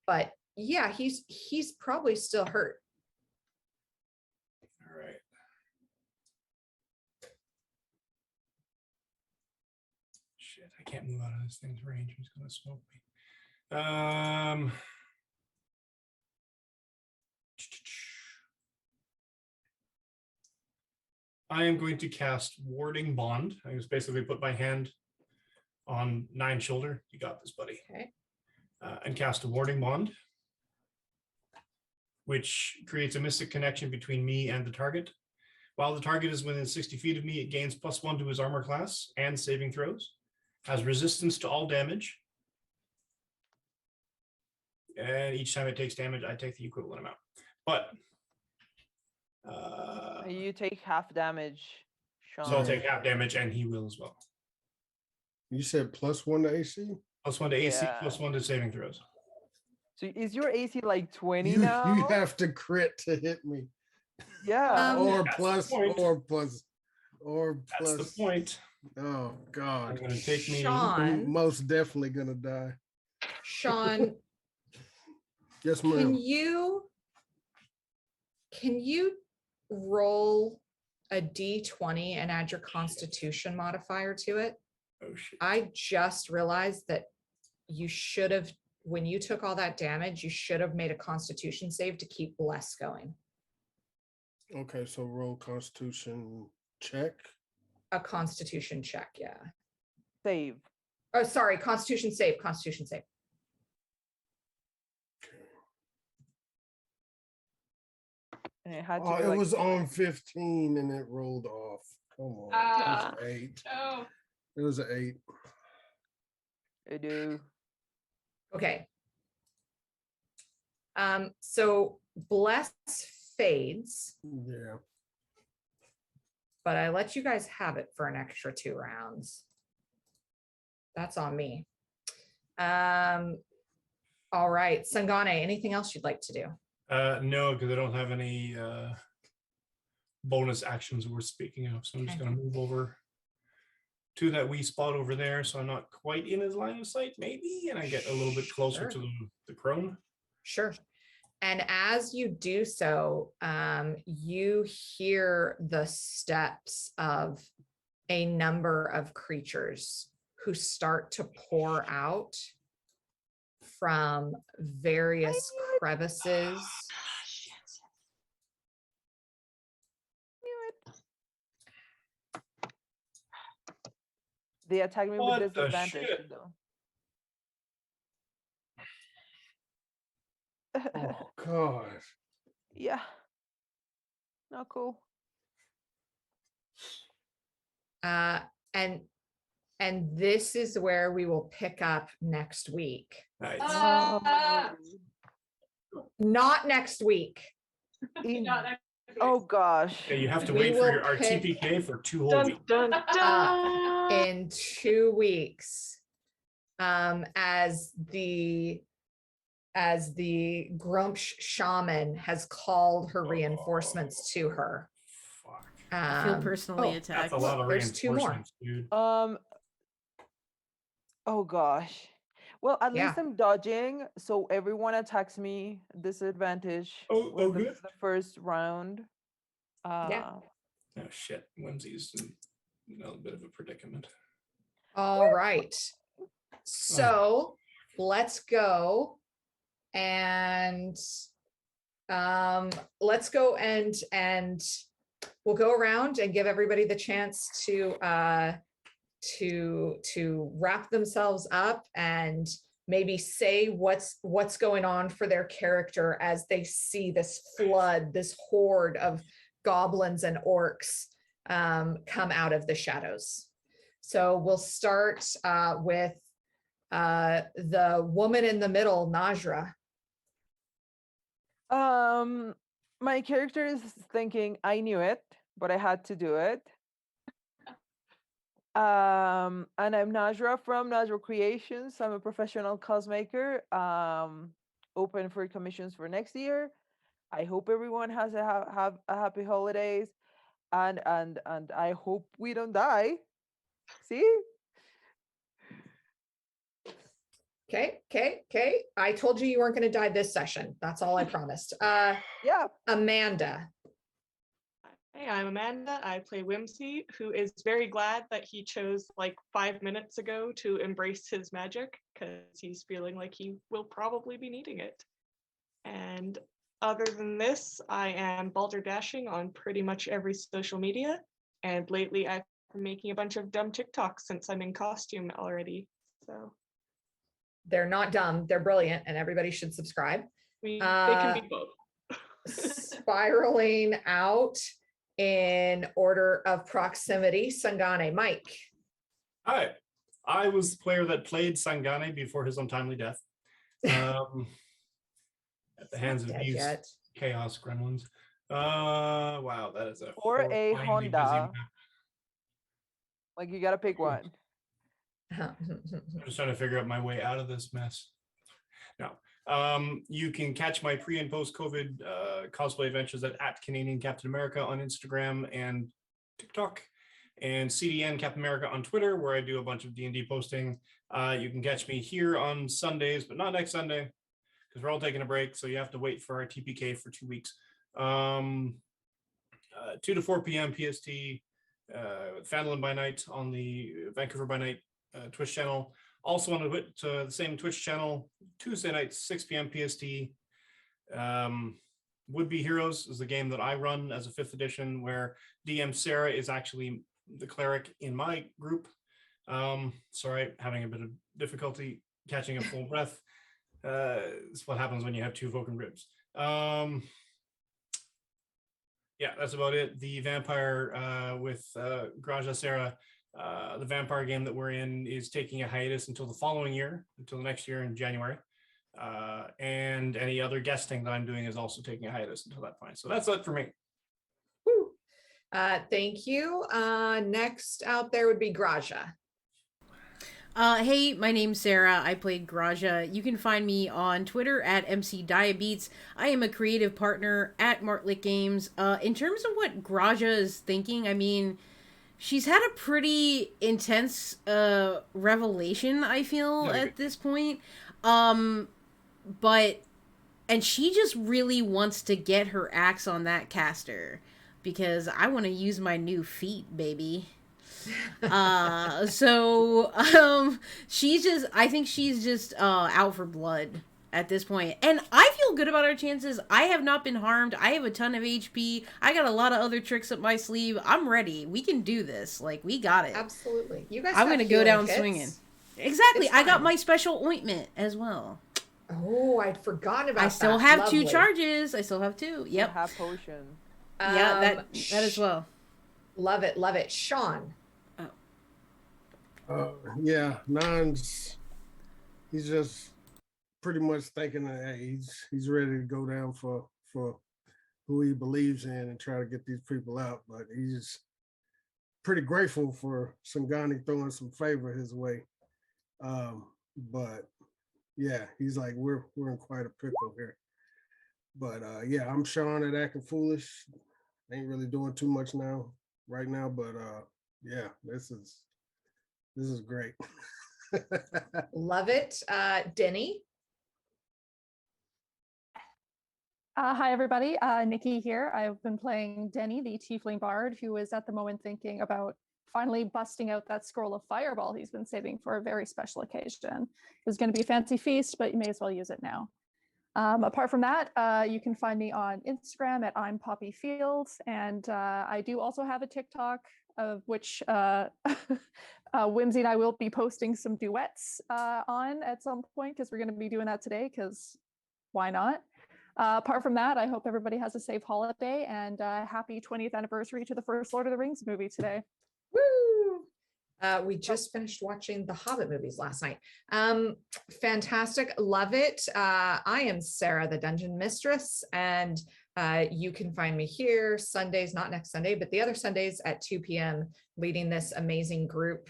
but yeah, he's probably still hurt. All right. Shit, I can't move out of this thing's range. He's gonna smoke me. I am going to cast Warding Bond. I just basically put my hand on 9's shoulder. You got this, buddy. Okay. And cast a Warding Bond, which creates a mystic connection between me and the target. While the target is within 60 feet of me, it gains +1 to his armor class and saving throws, has resistance to all damage, and each time it takes damage, I take the equivalent amount. But You take half damage, Sean. so I'll take half damage, and he will as well. You said +1 to AC? +1 to AC, Yeah. +1 to saving throws. So is your AC like 20 You now? have to crit to hit me. Yeah. Or That's the plus, point. or That's plus. the point. Oh I'm God. gonna take me. Sean, Most definitely gonna die. Sean, Yes, can ma'am. you roll a d20 and add your Constitution modifier to it? Oh shit. I just realized that you should have, when you took all that damage, you should have made a Constitution save to keep Bless going. Okay, so roll Constitution check. A Constitution check, yeah. Save. Oh, sorry, Constitution save, Constitution save. And it had to Oh, be it like was on 15 and it rolled off. Come on. It was Ah. 8. Oh, It was an 8. I do. Okay. So Bless fades, Yeah. but I let you guys have it for an extra 2 rounds. That's on me. All right, Sangane, anything else you'd like to do? No, because I don't have any bonus actions we're speaking of. So I'm just Okay. gonna move over to that wee spot over there. So I'm not quite in his line of sight, maybe, and I get a little bit closer Sure. to the crone. Sure. And as you do so, you hear the steps of a number of creatures who start to pour out from various crevices. They attack me What with the disadvantage shit? though. Oh God. Yeah. Not cool. And this is where we will pick up next week. Nice. Oh. Not next week. In- not that great. oh gosh. Yeah, you have to We wait for will your pick RTPK for 2 whole Dun, weeks. dun, dun. In 2 weeks, as the Grumsh shaman has called her reinforcements to her. Fuck. I feel Um, personally oh, That's attacked. a lot of there's 2 more. reinforcements, dude. Oh gosh. Well, at least Yeah. I'm dodging, so everyone attacks me disadvantage Oh, with good. the first round. Yeah. Oh shit, Whimsy's in a bit of a predicament. All right. So let's go and we'll go around and give everybody the chance to wrap themselves up and maybe say what's going on for their character as they see this flood, this horde of goblins and orcs come out of the shadows. So we'll start with the woman in the middle, Najra. My character is thinking, I knew it, but I had to do it. And I'm Najra from Najra Creations. I'm a professional cosmaker, open for commissions for next year. I hope everyone has have a happy holidays, and I hope we don't die. See? Okay. I told you weren't going to die this session. That's all I promised. Yeah. Amanda. Hey, I'm Amanda. I play Whimsy, who is very glad that he chose like 5 minutes ago to embrace his magic because he's feeling like he will probably be needing it. And other than this, I am balderdashing on pretty much every social media. And lately I've been making a bunch of dumb TikToks since I'm in costume already. So They're not dumb. They're brilliant, and everybody should subscribe. they can be both. Spiraling out in order of proximity, Sangane. Mike. Hi, I was the player that played Sangane before his untimely death. At the hands of Dead these yet. chaos gremlins. Wow, that is a Or a horrifyingly busy Honda. map. Like you gotta pick one. I'm just trying to figure out my way out of this mess. No, You can catch my pre and post COVID cosplay adventures at Canadian Captain America on Instagram and TikTok, and CDN Captain America on Twitter, where I do a bunch of D&D posting. You can catch me here on Sundays, but not next Sunday because we're all taking a break. So you have to wait for our TPK for 2 weeks. 2 to 4 p.m. PST, Phandalin by night on the Vancouver by night Twitch channel. Also on the same Twitch channel, Tuesday nights, 6 p.m. PST. Would Be Heroes is the game that I run as a 5th edition, where DM Sarah is actually the cleric in my group. Sorry, having a bit of difficulty catching a full breath. It's what happens when you have 2 broken ribs. Yeah, that's about it. The vampire with Graja Sarah, the vampire game that we're in is taking a hiatus until the following year, until the next year in January. And any other guesting that I'm doing is also taking a hiatus until that point. So that's it for me. Woo. Thank you. Next out there would be Graja. Hey, my name's Sarah. I played Graja. You can find me on Twitter at MC Diabetes. I am a creative partner at Martlet Games. In terms of what Graja is thinking, I mean, she's had a pretty intense revelation, I feel, at this point. And she just really wants to get her axe on that caster because I want to use my new feet, baby. I think she's just out for blood at this point, and I feel good about our chances. I have not been harmed. I have a ton of HP. I got a lot of other tricks up my sleeve. I'm ready. We can do this. Like, we got it. Absolutely. You guys, I'm gonna go down kits. swinging. Exactly. I got my special ointment as well. Oh, I'd forgotten about that. I still have Lovely. 2 charges. I still have 2. Yep. Half potion. Yeah, that as well. Love it. Love it. Sean. Yeah, Non's, he's just pretty much thinking that, hey, he's ready to go down for who he believes in and try to get these people out. But he's pretty grateful for Sangani throwing some favor his way. But yeah, he's like, we're in quite a pickle here. But yeah, I'm Sean at Acting Foolish. Ain't really doing too much right now, but yeah, this is great. Love it. Denny. Hi, everybody. Nikki here. I've been playing Denny, the Tiefling Bard, who is at the moment thinking about finally busting out that scroll of Fireball he's been saving for a very special occasion. It was going to be a fancy feast, but you may as well use it now. Apart from that, you can find me on Instagram at I'm Poppy Fields, and I do also have a TikTok of which Whimsy and I will be posting some duets on at some point, because we're going to be doing that today, because why not? Apart from that, I hope everybody has a safe holiday, and happy 20th anniversary to the first Lord of the Rings movie today. Woo! We just finished watching the Hobbit movies last night. Fantastic. Love it. I am Sarah, the Dungeon Mistress, and you can find me here Sundays, not next Sunday, but the other Sundays at 2 p.m. leading this amazing group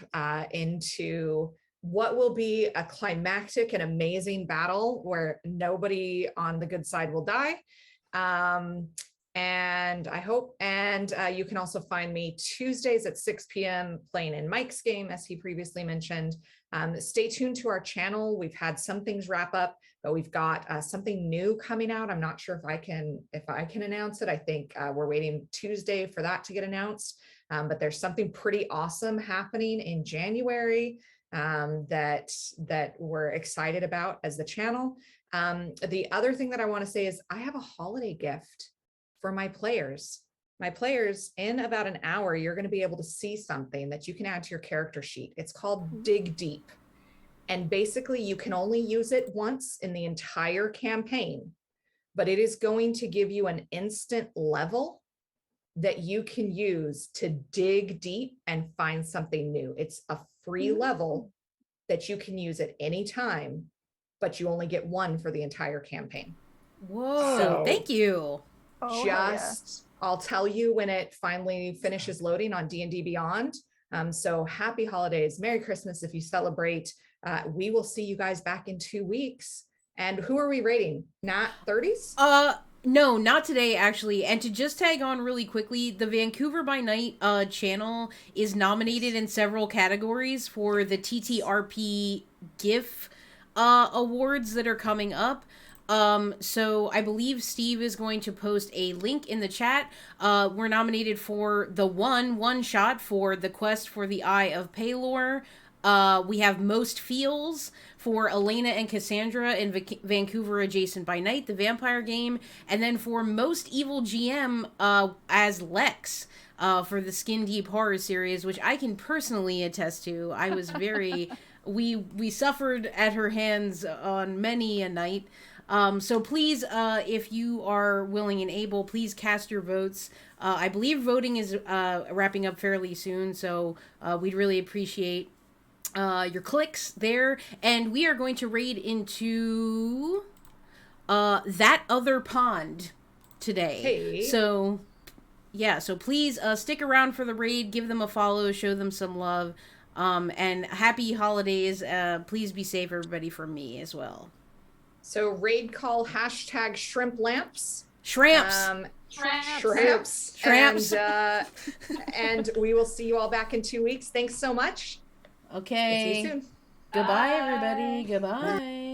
into what will be a climactic and amazing battle where nobody on the good side will die. And I hope, and you can also find me Tuesdays at 6 p.m. playing in Mike's game, as he previously mentioned. Stay tuned to our channel. We've had some things wrap up, but we've got something new coming out. I'm not sure if I can announce it. I think we're waiting Tuesday for that to get announced. But there's something pretty awesome happening in January that we're excited about as the channel. The other thing that I want to say is I have a holiday gift for my players. My players, in about an hour, you're going to be able to see something that you can add to your character sheet. It's called Dig Deep. And basically you can only use it once in the entire campaign, but it is going to give you an instant level that you can use to dig deep and find something new. It's a free level that you can use at any time, but you only get one for the entire campaign. Whoa, So, thank you. Oh, I'll tell you when it finally finishes loading on D&D Beyond. So happy holidays, Merry Christmas if you celebrate. We will see you guys back in 2 weeks. And who are we rating? Nat 30s? No, not today, actually. And to just tag on really quickly, the Vancouver by Night channel is nominated in several categories for the TTRP GIF awards that are coming up. So I believe Steve is going to post a link in the chat. We're nominated for the one shot for the quest for the Eye of Palor. We have most feels for Elena and Cassandra in Vancouver Adjacent by Night, the vampire game, and then for most evil GM as Lex for the Skin Deep horror series, which I can personally attest to. I was very we suffered at her hands on many a night. So please, if you are willing and able, please cast your votes. I believe voting is wrapping up fairly soon, so we'd really appreciate your clicks there. And we are going to raid into That Other Pond today. Hey. So, yeah, so please stick around for the raid, give them a follow, show them some love, and happy holidays. Please be safe, everybody, from me as well. So raid call #shrimp lamps. Shrimps. Shrimps. And we will see you all back in 2 weeks. Thanks so much. Okay. See you soon. Goodbye, Bye. everybody. Goodbye.